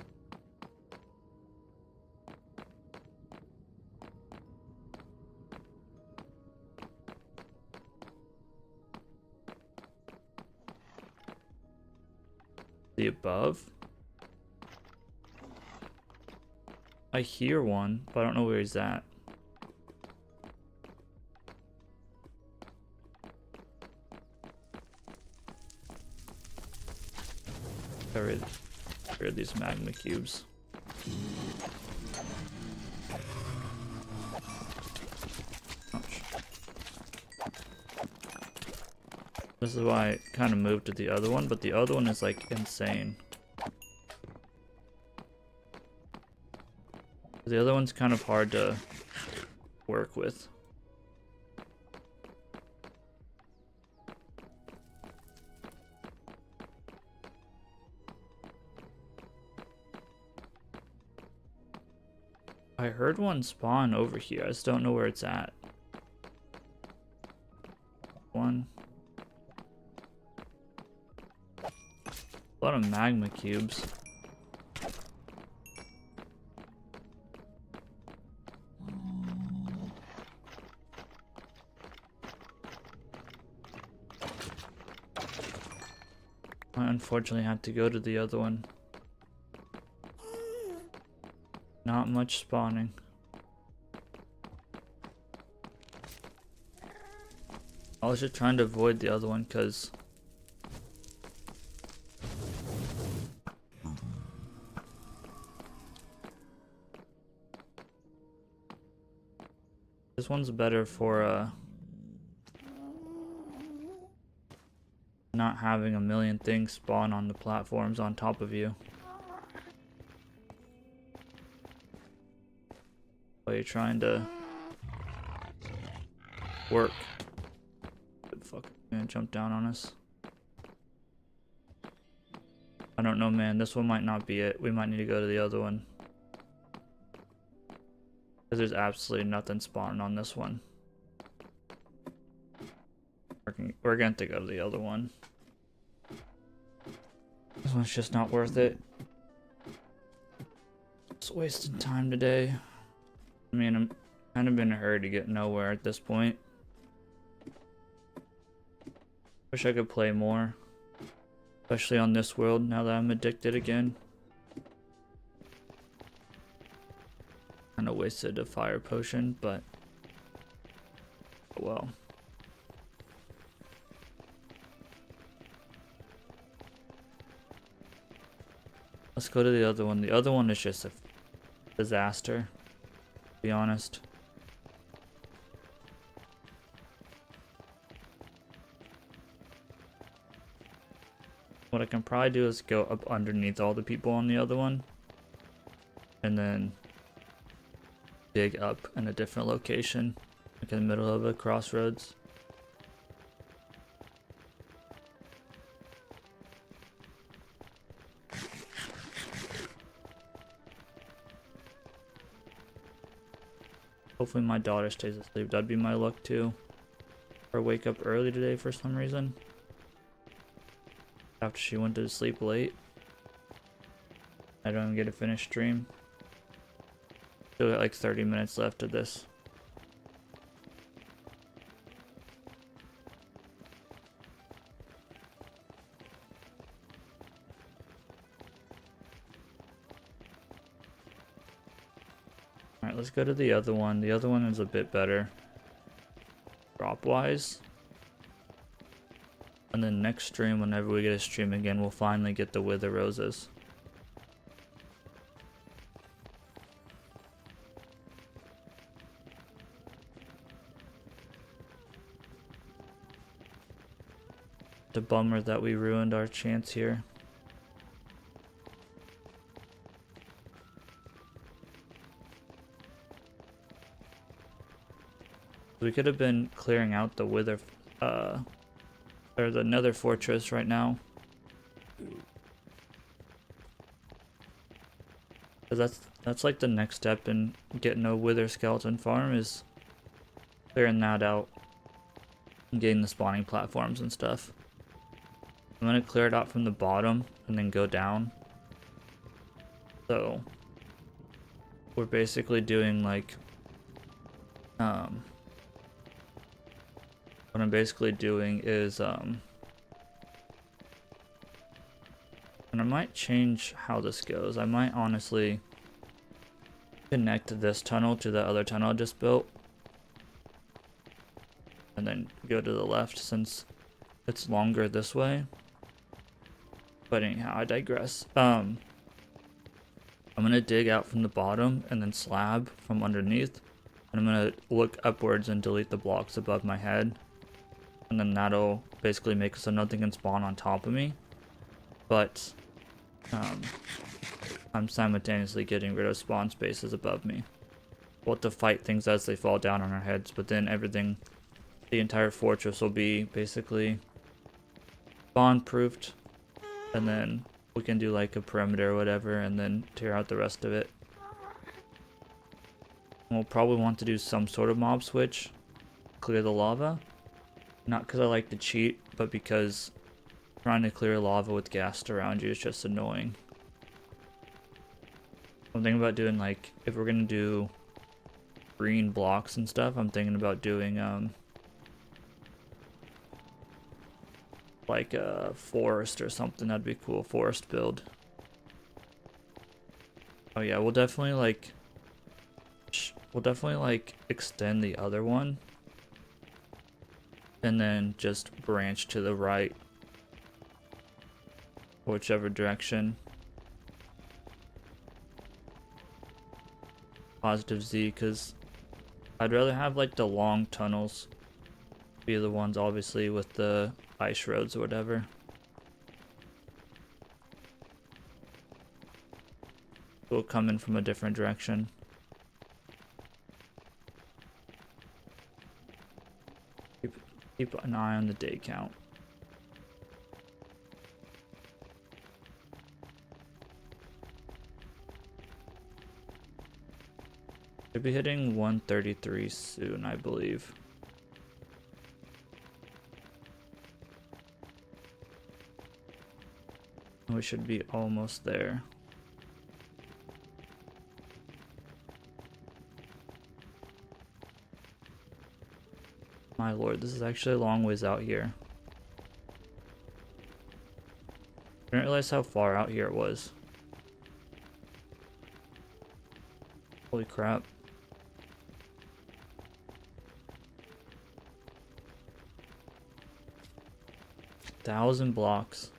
A: The above? I hear one, but I don't know where he's at. Get rid of these magma cubes. Ouch. This is why I kind of moved to the other one, but the other one is like insane. The other one's kind of hard to work with. I heard one spawn over here. I just don't know where it's at. One. A lot of magma cubes. I unfortunately had to go to the other one. Not much spawning. I was just trying to avoid the other one because this one's better for not having a million things spawn on the platforms on top of you while you're trying to work. Good fuck, gonna jump down on us. I don't know, man. This one might not be it. We might need to go to the other one. Because there's absolutely nothing spawning on this one. We're going to go to the other one. This one's just not worth it. It's wasting time today. I mean, I'm kind of in a hurry to get nowhere at this point. Wish I could play more. Especially on this world now that I'm addicted again. Kind of wasted a fire potion, but oh well. Let's go to the other one. The other one is just a disaster, to be honest. What I can probably do is go up underneath all the people on the other one. And then dig up in a different location. Like in the middle of a crossroads. Hopefully my daughter stays asleep. That'd be my luck too. her wake up early today for some reason. After she went to sleep late. I don't even get to finish stream. Still got like 30 minutes left of this. Alright, let's go to the other one. The other one is a bit better drop-wise. And then next stream, whenever we get a stream again, we'll finally get the Wither Roses. It's a bummer that we ruined our chance here. We could have been clearing out the Wither, or the Nether Fortress right now. Cause that's like the next step in getting a Wither skeleton farm, is clearing that out and getting the spawning platforms and stuff. I'm gonna clear it out from the bottom and then go down. So we're basically doing like what I'm basically doing is and I might change how this goes. I might honestly connect this tunnel to the other tunnel I just built and then go to the left since it's longer this way. But anyhow, I digress. I'm gonna dig out from the bottom and then slab from underneath, and I'm gonna look upwards and delete the blocks above my head, and then that'll basically make it so nothing can spawn on top of me. But I'm simultaneously getting rid of spawn spaces above me. We'll have to fight things as they fall down on our heads, but then everything, the entire fortress will be basically spawn proofed, and then we can do like a perimeter or whatever and then tear out the rest of it. We'll probably want to do some sort of mob switch, clear the lava. Not because I like to cheat, but because trying to clear lava with ghast around you is just annoying. I'm thinking about doing like, if we're gonna do green blocks and stuff, I'm thinking about doing like a forest or something. That'd be cool. Forest build. Oh yeah, we'll definitely like extend the other one and then just branch to the right, whichever direction. Positive Z, because I'd rather have like the long tunnels be the ones obviously with the ice roads or whatever. We'll come in from a different direction. Keep an eye on the day count. Should be hitting 133 soon, I believe. We should be almost there. My lord, this is actually a long ways out here. I didn't realize how far out here it was. Holy crap. Thousand blocks.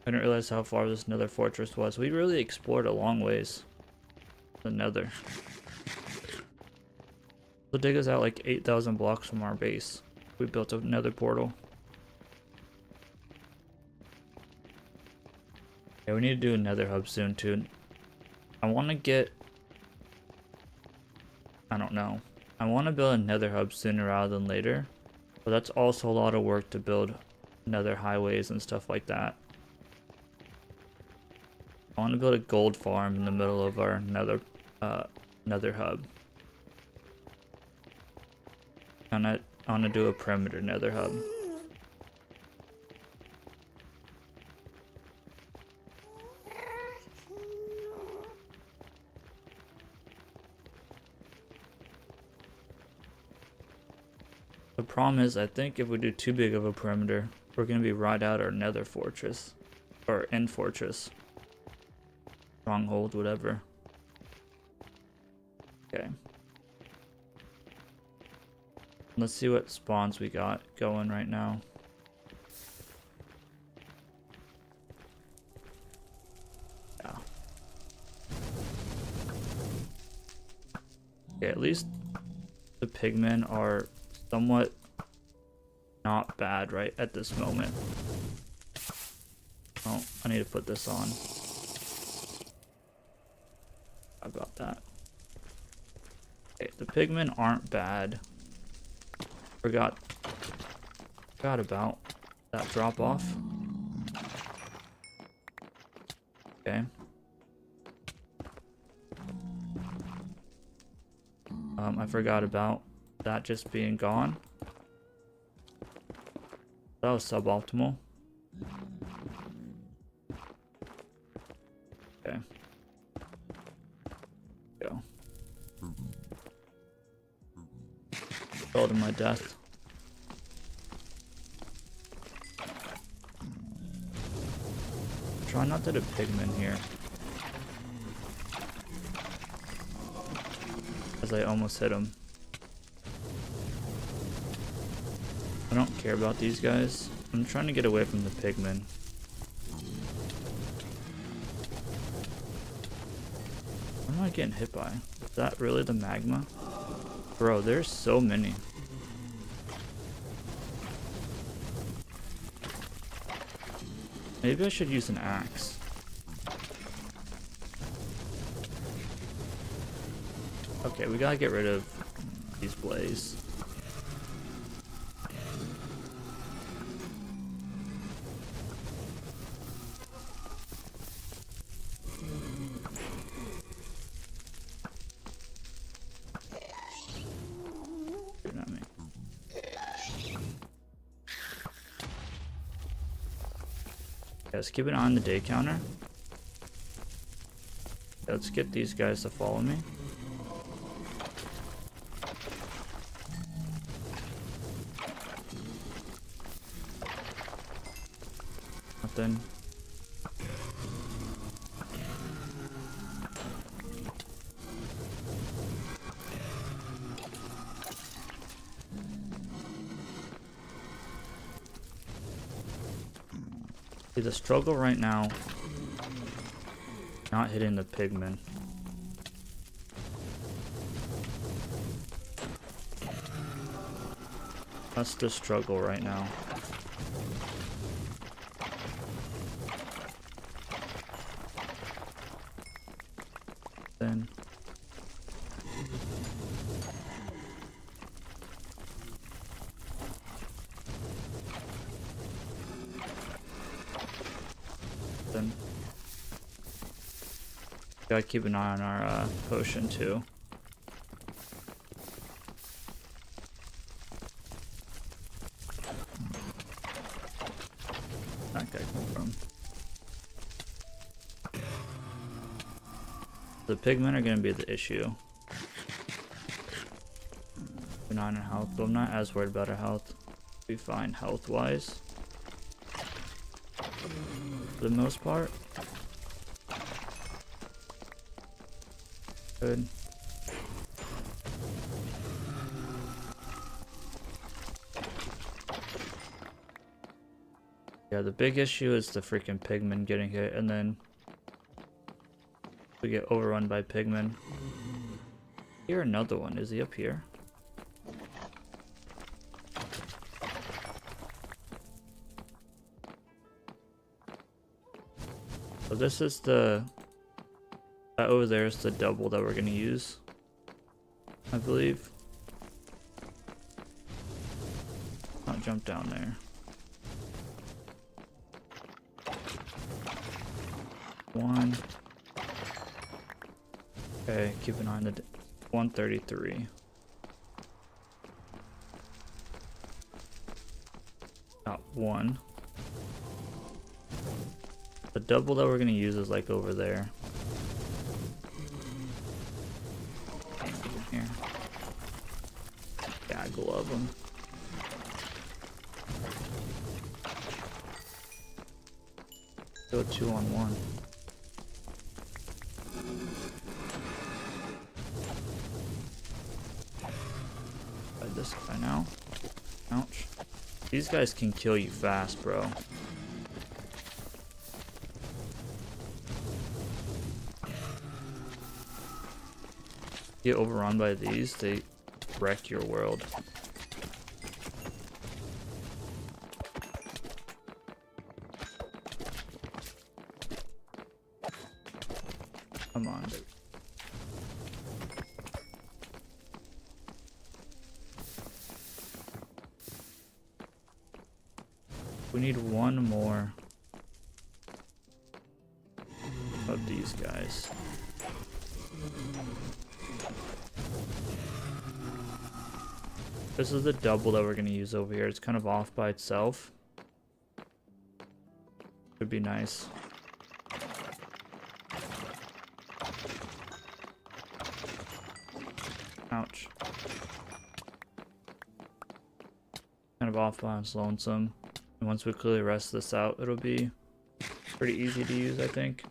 A: I didn't realize how far this Nether fortress was. We really explored a long ways. The Nether. It'll dig us out like 8,000 blocks from our base. We built a Nether portal. Yeah, we need to do a Nether hub soon too. I want to get... I don't know. I want to build a Nether hub sooner rather than later. But that's also a lot of work to build Nether highways and stuff like that. I want to build a gold farm in the middle of our Nether hub. And I want to do a perimeter nether hub. The problem is, I think if we do too big of a perimeter, we're going to be right out our nether fortress. Or end fortress. Stronghold, whatever. Okay. Let's see what spawns we got going right now. Yeah. Okay, at least the pigmen are somewhat not bad right at this moment. Oh, I need to put this on. How about that? Okay, the pigmen aren't bad. Forgot about that drop off. Okay. I forgot about that just being gone. That was suboptimal. Okay. Go. Fell to my death. Try not to hit a pigman here. As I almost hit him. I don't care about these guys. I'm trying to get away from the pigmen. What am I getting hit by? Is that really the magma? Bro, there's so many. Maybe I should use an axe. Okay, we gotta get rid of these blaze. Not me. Let's keep an eye on the day counter. Let's get these guys to follow me. Nothing. See, the struggle right now, not hitting the pigmen. That's the struggle right now. Then gotta keep an eye on our potion too. That guy come from? The pigmen are gonna be the issue. We're not in health, but I'm not as worried about our health. We fine health wise. For the most part. Good. Yeah, the big issue is the freaking pigmen getting hit, and then we get overrun by pigmen. Here, another one. Is he up here? So this is the... That over there is the double that we're going to use, I believe. Not jump down there. One. Okay, keep an eye on the 133. one. The double that we're gonna use is like over there. Here. Gaggle of them. Go 2-on-1. Fight this guy now. Ouch. These guys can kill you fast, bro. Get overrun by these, they wreck your world. Come on, dude. We need one more of these guys. This is the double that we're going to use over here. It's kind of off by itself. Would be nice. Ouch. Kind of off by its lonesome. And once we clear the rest of this out, it'll be pretty easy to use, I think.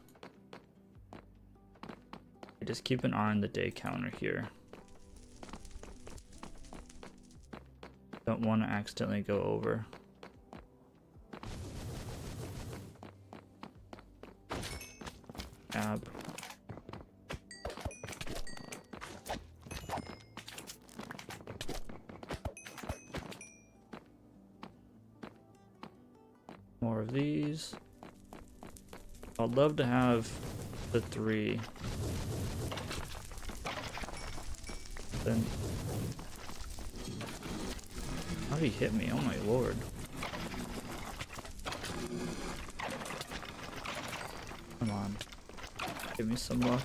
A: Just keep an eye on the day counter here. Don't want to accidentally go over. Ab. More of these. I'd love to have the 3. Then how did he hit me? Oh my lord. Come on. Give me some luck.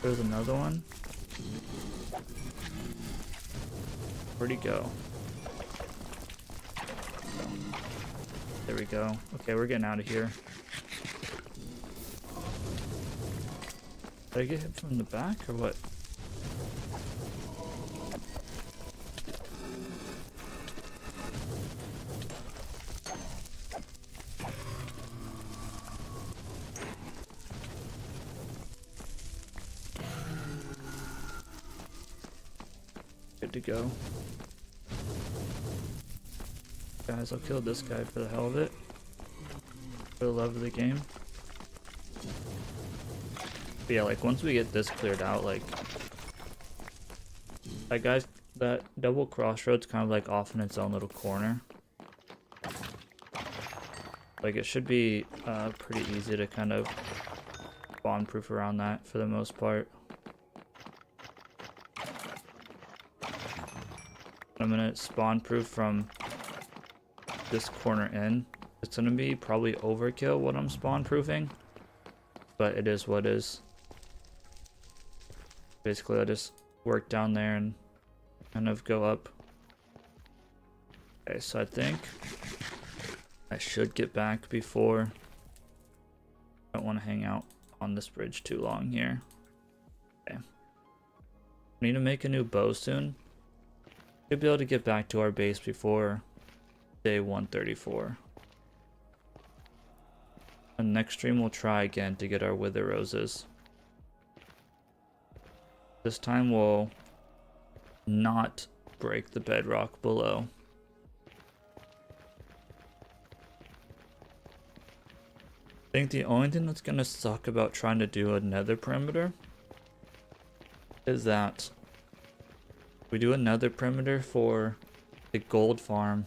A: There's another one. Where'd he go? There we go. Okay, we're getting out of here. Did I get hit from the back or what? Good to go. Guys, I'll kill this guy for the hell of it. For the love of the game. But yeah, like once we get this cleared out, like that guy's that double crossroads kind of like off in its own little corner. Like it should be pretty easy to kind of spawn proof around that for the most part. I'm gonna spawn proof from this corner in. It's gonna be probably overkill what I'm spawn proofing, but it is what it is. Basically, I just work down there and kind of go up. Okay, so I think I should get back before. I don't want to hang out on this bridge too long here. Okay. I need to make a new bow soon. Should be able to get back to our base before day 134. And next stream we'll try again to get our wither roses. This time we'll not break the bedrock below. I think the only thing that's gonna suck about trying to do a nether perimeter is that we do a nether perimeter for the gold farm,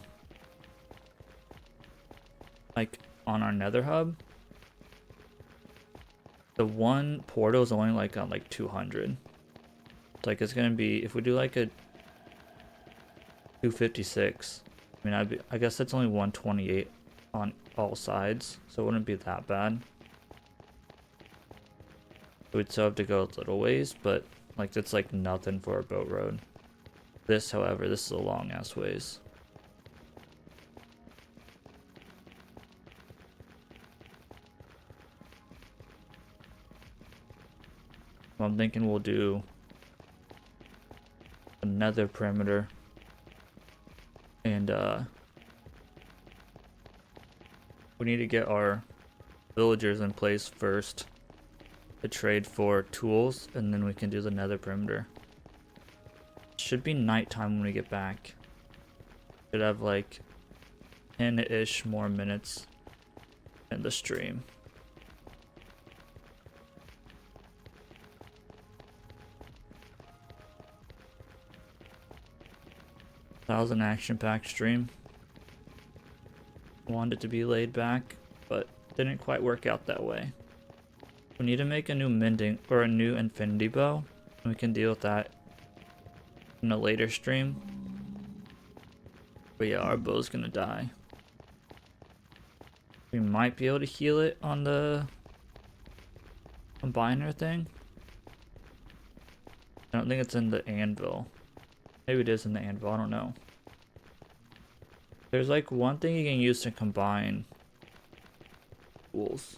A: like on our nether hub. The one portal is only like on like 200. Like it's gonna be, if we do like a 256, I mean I guess that's only 128 on all sides, so it wouldn't be that bad. We'd still have to go a little ways, but like that's like nothing for a boat road. This, however, this is a long ass ways. I'm thinking we'll do another perimeter. And we need to get our villagers in place first to trade for tools, and then we can do the nether perimeter. Should be nighttime when we get back. Should have like 10-ish more minutes in the stream. That was an action-packed stream. Wanted it to be laid back, but didn't quite work out that way. We need to make a new mending or a new infinity bow, and we can deal with that in a later stream. But yeah, our bow's gonna die. We might be able to heal it on the combiner thing. I don't think it's in the anvil. Maybe it is in the anvil, I don't know. There's like one thing you can use to combine tools.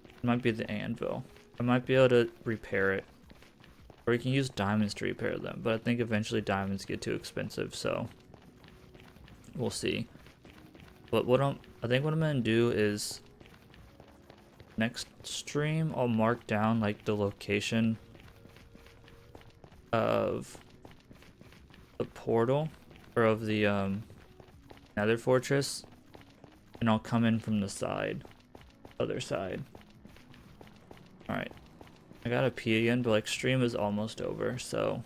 A: It might be the anvil. I might be able to repair it. Or you can use diamonds to repair them, but I think eventually diamonds get too expensive, so we'll see. But I think what I'm gonna do is next stream I'll mark down like the location of the portal or of the nether fortress, and I'll come in from the other side. Alright, I gotta pee again, but like stream is almost over, so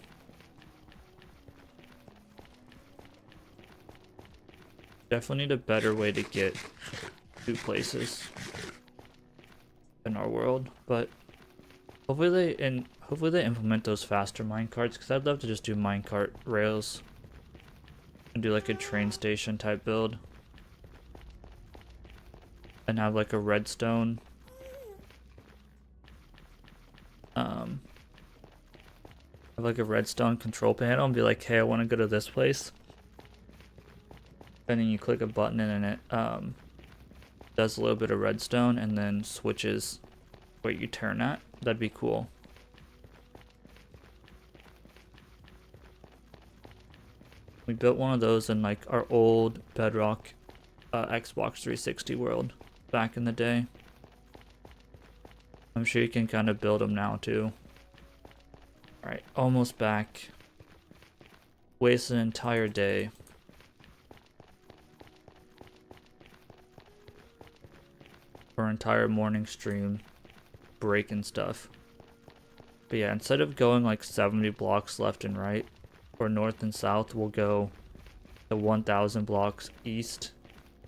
A: definitely need a better way to get to places in our world, but hopefully they implement those faster minecarts, because I'd love to just do minecart rails and do like a train station type build and have like a redstone have like a redstone control panel and be like, hey, I want to go to this place, and then you click a button and it does a little bit of redstone and then switches where you turn at. That'd be cool. We built one of those in like our old Bedrock Xbox 360 world back in the day. I'm sure you can kind of build them now too. Alright, almost back. Wasted an entire day. For an entire morning stream, breaking stuff. But yeah, instead of going like 70 blocks left and right, or north and south, we'll go the 1,000 blocks east,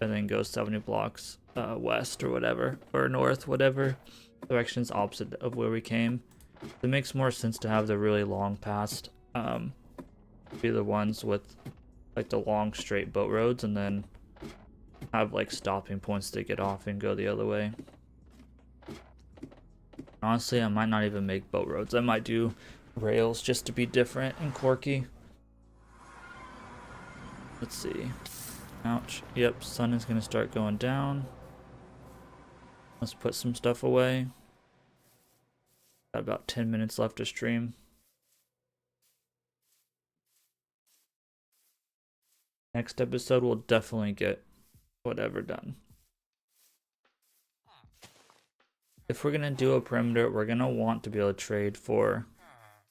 A: and then go 70 blocks west or whatever, or north, whatever directions opposite of where we came. It makes more sense to have the really long paths be the ones with like the long straight boat roads, and then have like stopping points to get off and go the other way. Honestly, I might not even make boat roads. I might do rails just to be different and quirky. Let's see. Ouch. Yep, sun is gonna start going down. Let's put some stuff away. Got about 10 minutes left to stream. Next episode we'll definitely get whatever done. If we're gonna do a perimeter, we're gonna want to be able to trade for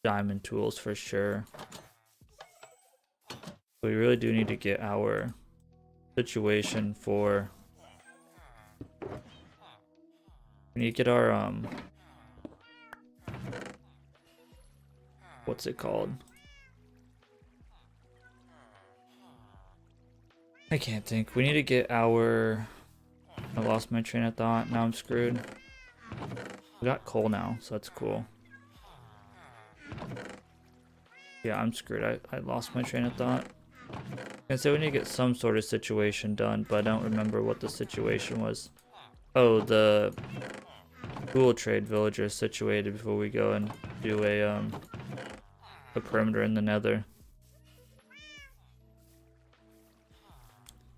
A: diamond tools for sure. We really do need to get our situation for... We need to get our what's it called? I can't think. We need to get our... I lost my train of thought. Now I'm screwed. We got coal now, so that's cool. Yeah, I'm screwed. I lost my train of thought. I say we need to get some sort of situation done, but I don't remember what the situation was. Oh, the tool trade villager is situated before we go and do a perimeter in the nether.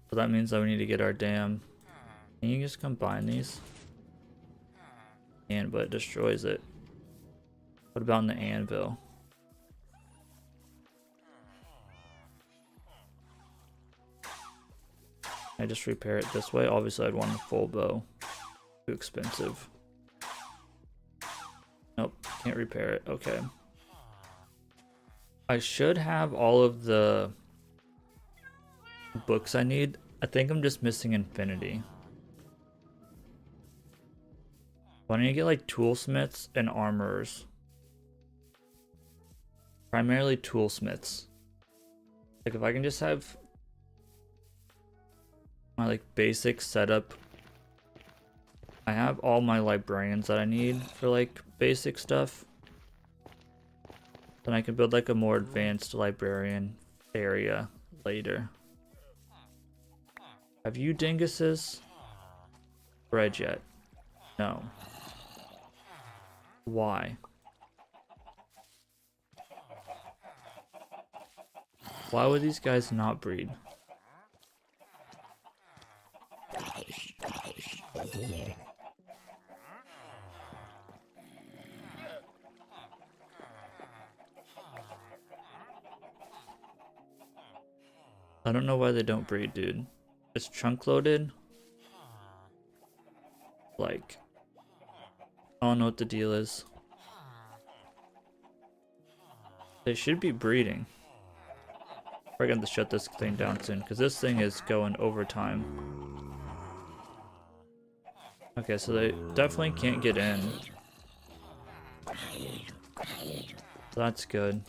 A: So that means that we need to get our dam. Can you just combine these? And but it destroys it. What about in the anvil? I just repair it this way. Obviously, I'd want a full bow. Too expensive. Nope, can't repair it. Okay. I should have all of the books I need. I think I'm just missing infinity. Why don't you get like toolsmiths and armorers? Primarily toolsmiths. Like if I can just have my like basic setup. I have all my librarians that I need for like basic stuff. Then I can build like a more advanced librarian area later. Have you dinguses bred yet? No. Why? Why would these guys not breed? I don't know why they don't breed, dude. It's chunk loaded. Like, I don't know what the deal is. They should be breeding. We're gonna have to shut this thing down soon because this thing is going overtime. Okay, so they definitely can't get in. So that's good.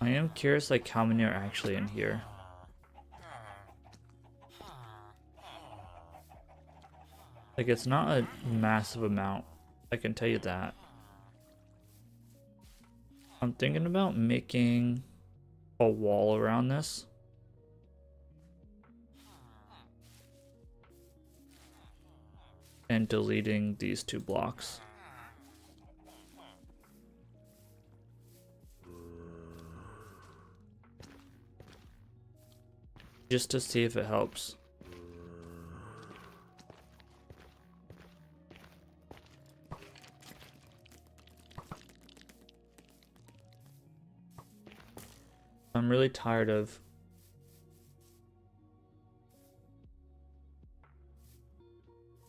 A: I am curious like how many are actually in here. Like it's not a massive amount, I can tell you that. I'm thinking about making a wall around this. And deleting these 2 blocks. Just to see if it helps. I'm really tired of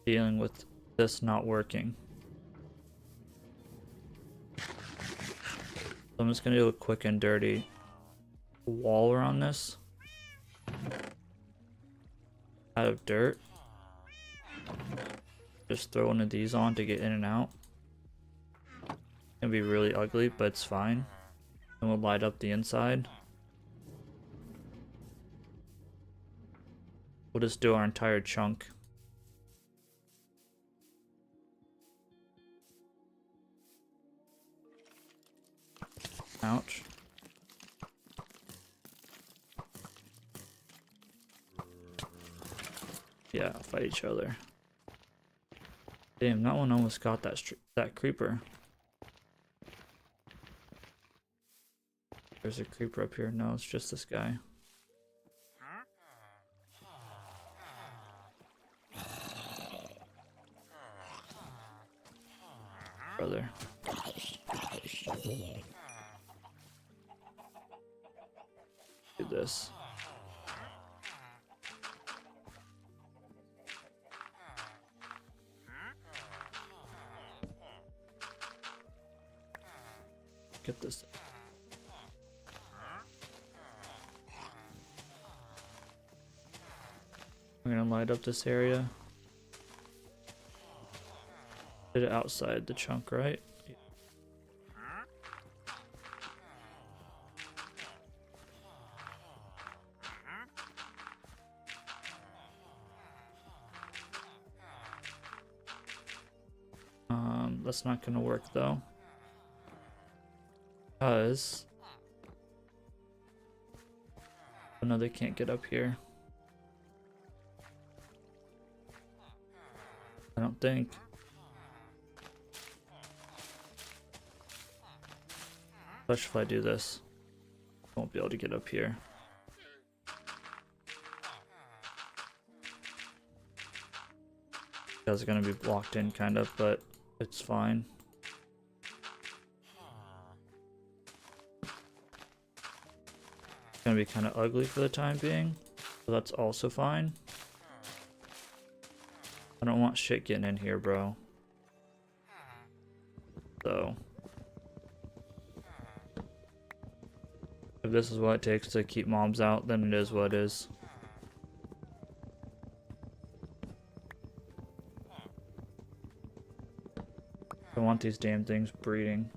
A: dealing with this not working. So I'm just gonna do a quick and dirty wall around this. Out of dirt. Just throw one of these on to get in and out. It's gonna be really ugly, but it's fine. And we'll light up the inside. We'll just do our entire chunk. Ouch. Yeah, fight each other. Damn, that one almost got that creeper. There's a creeper up here. No, it's just this guy. Brother. Do this. Get this. I'm gonna light up this area. Did it outside the chunk, right? That's not gonna work though. Because oh no, they can't get up here. I don't think. Especially if I do this. I won't be able to get up here. That's gonna be blocked in kind of, but it's fine. It's gonna be kind of ugly for the time being, but that's also fine. I don't want shit getting in here, bro. So if this is what it takes to keep mobs out, then it is what it is. I want these damn things breeding.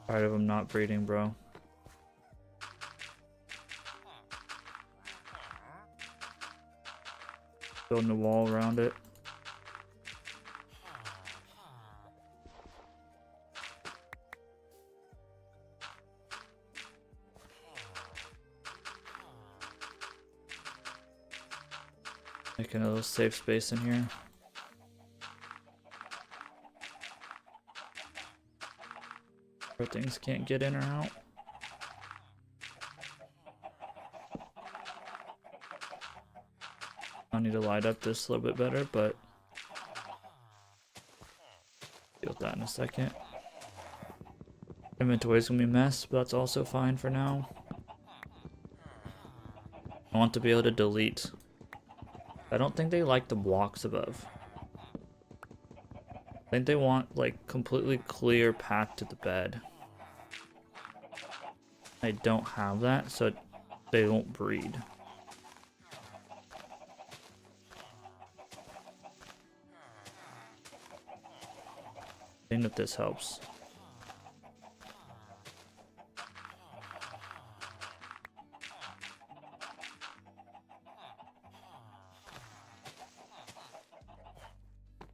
A: Tired of them not breeding, bro. Building a wall around it. Making a little safe space in here. Where things can't get in or out. I need to light up this a little bit better, but deal with that in a second. Inventory's gonna be a mess, but that's also fine for now. I want to be able to delete. I don't think they like the blocks above. I think they want like completely clear path to the bed. I don't have that, so they won't breed. I think that this helps.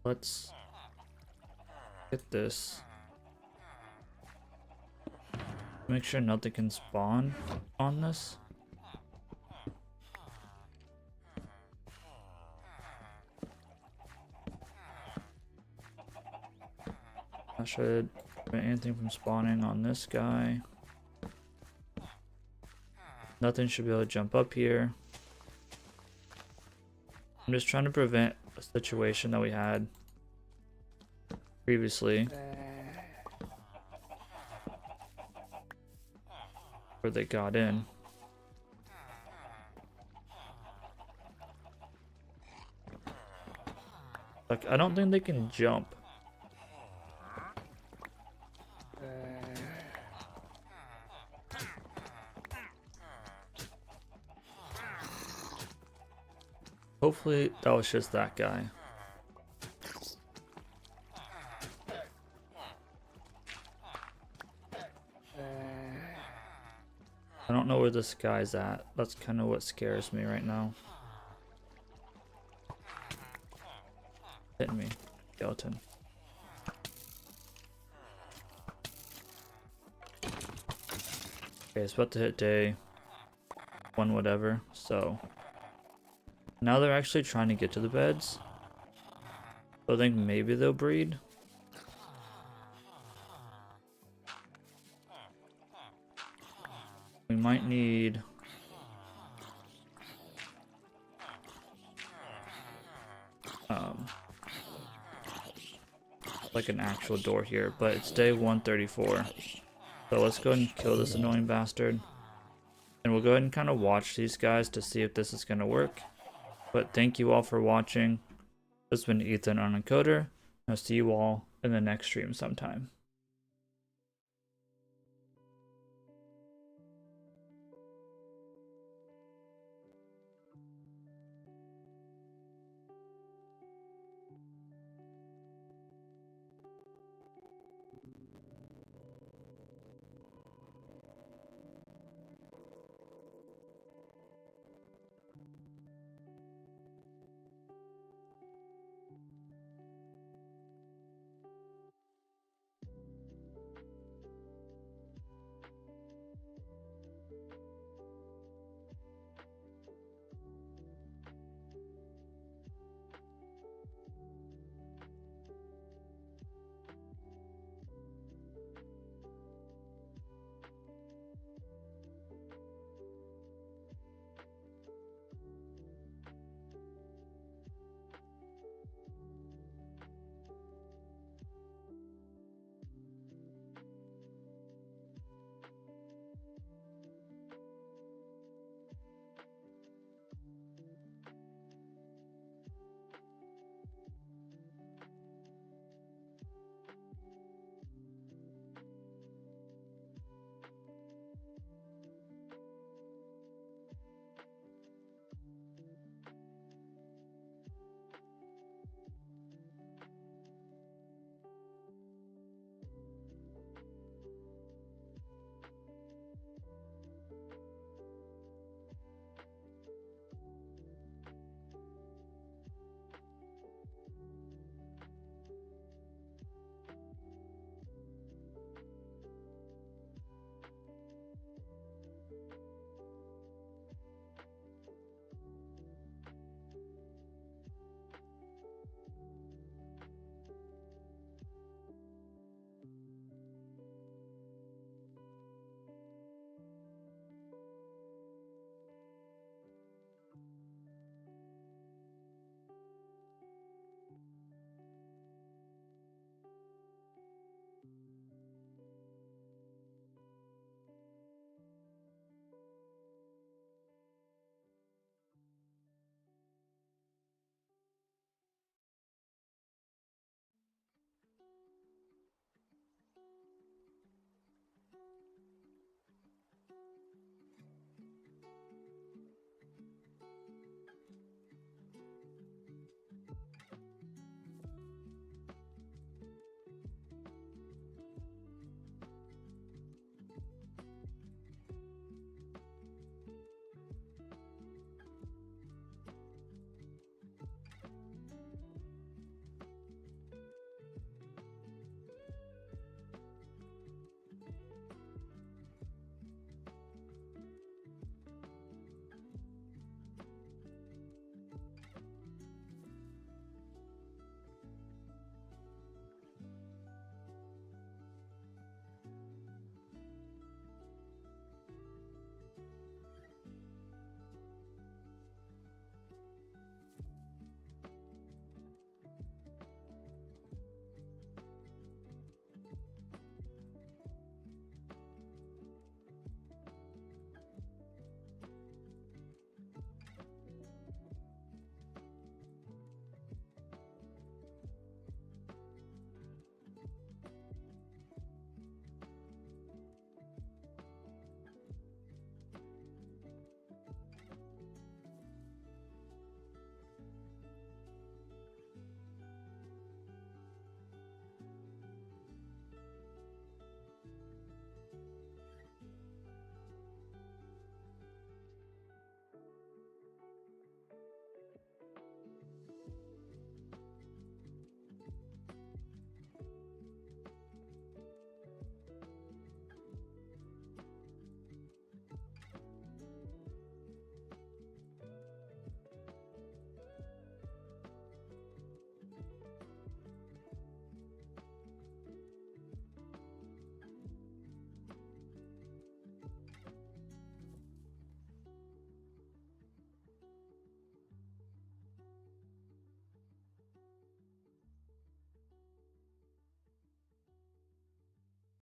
A: Let's get this. Make sure nothing can spawn on this. I should prevent anything from spawning on this guy. Nothing should be able to jump up here. I'm just trying to prevent a situation that we had previously where they got in. Like, I don't think they can jump. Hopefully that was just that guy. I don't know where this guy's at. That's kind of what scares me right now. Hitting me, skeleton. Okay, it's about to hit day 1 whatever, so now they're actually trying to get to the beds. So I think maybe they'll breed. We might need like an actual door here, but it's day 134. So let's go ahead and kill this annoying bastard. And we'll go ahead and kind of watch these guys to see if this is going to work. But thank you all for watching. This has been Ethan on Encoder. I'll see you all in the next stream sometime.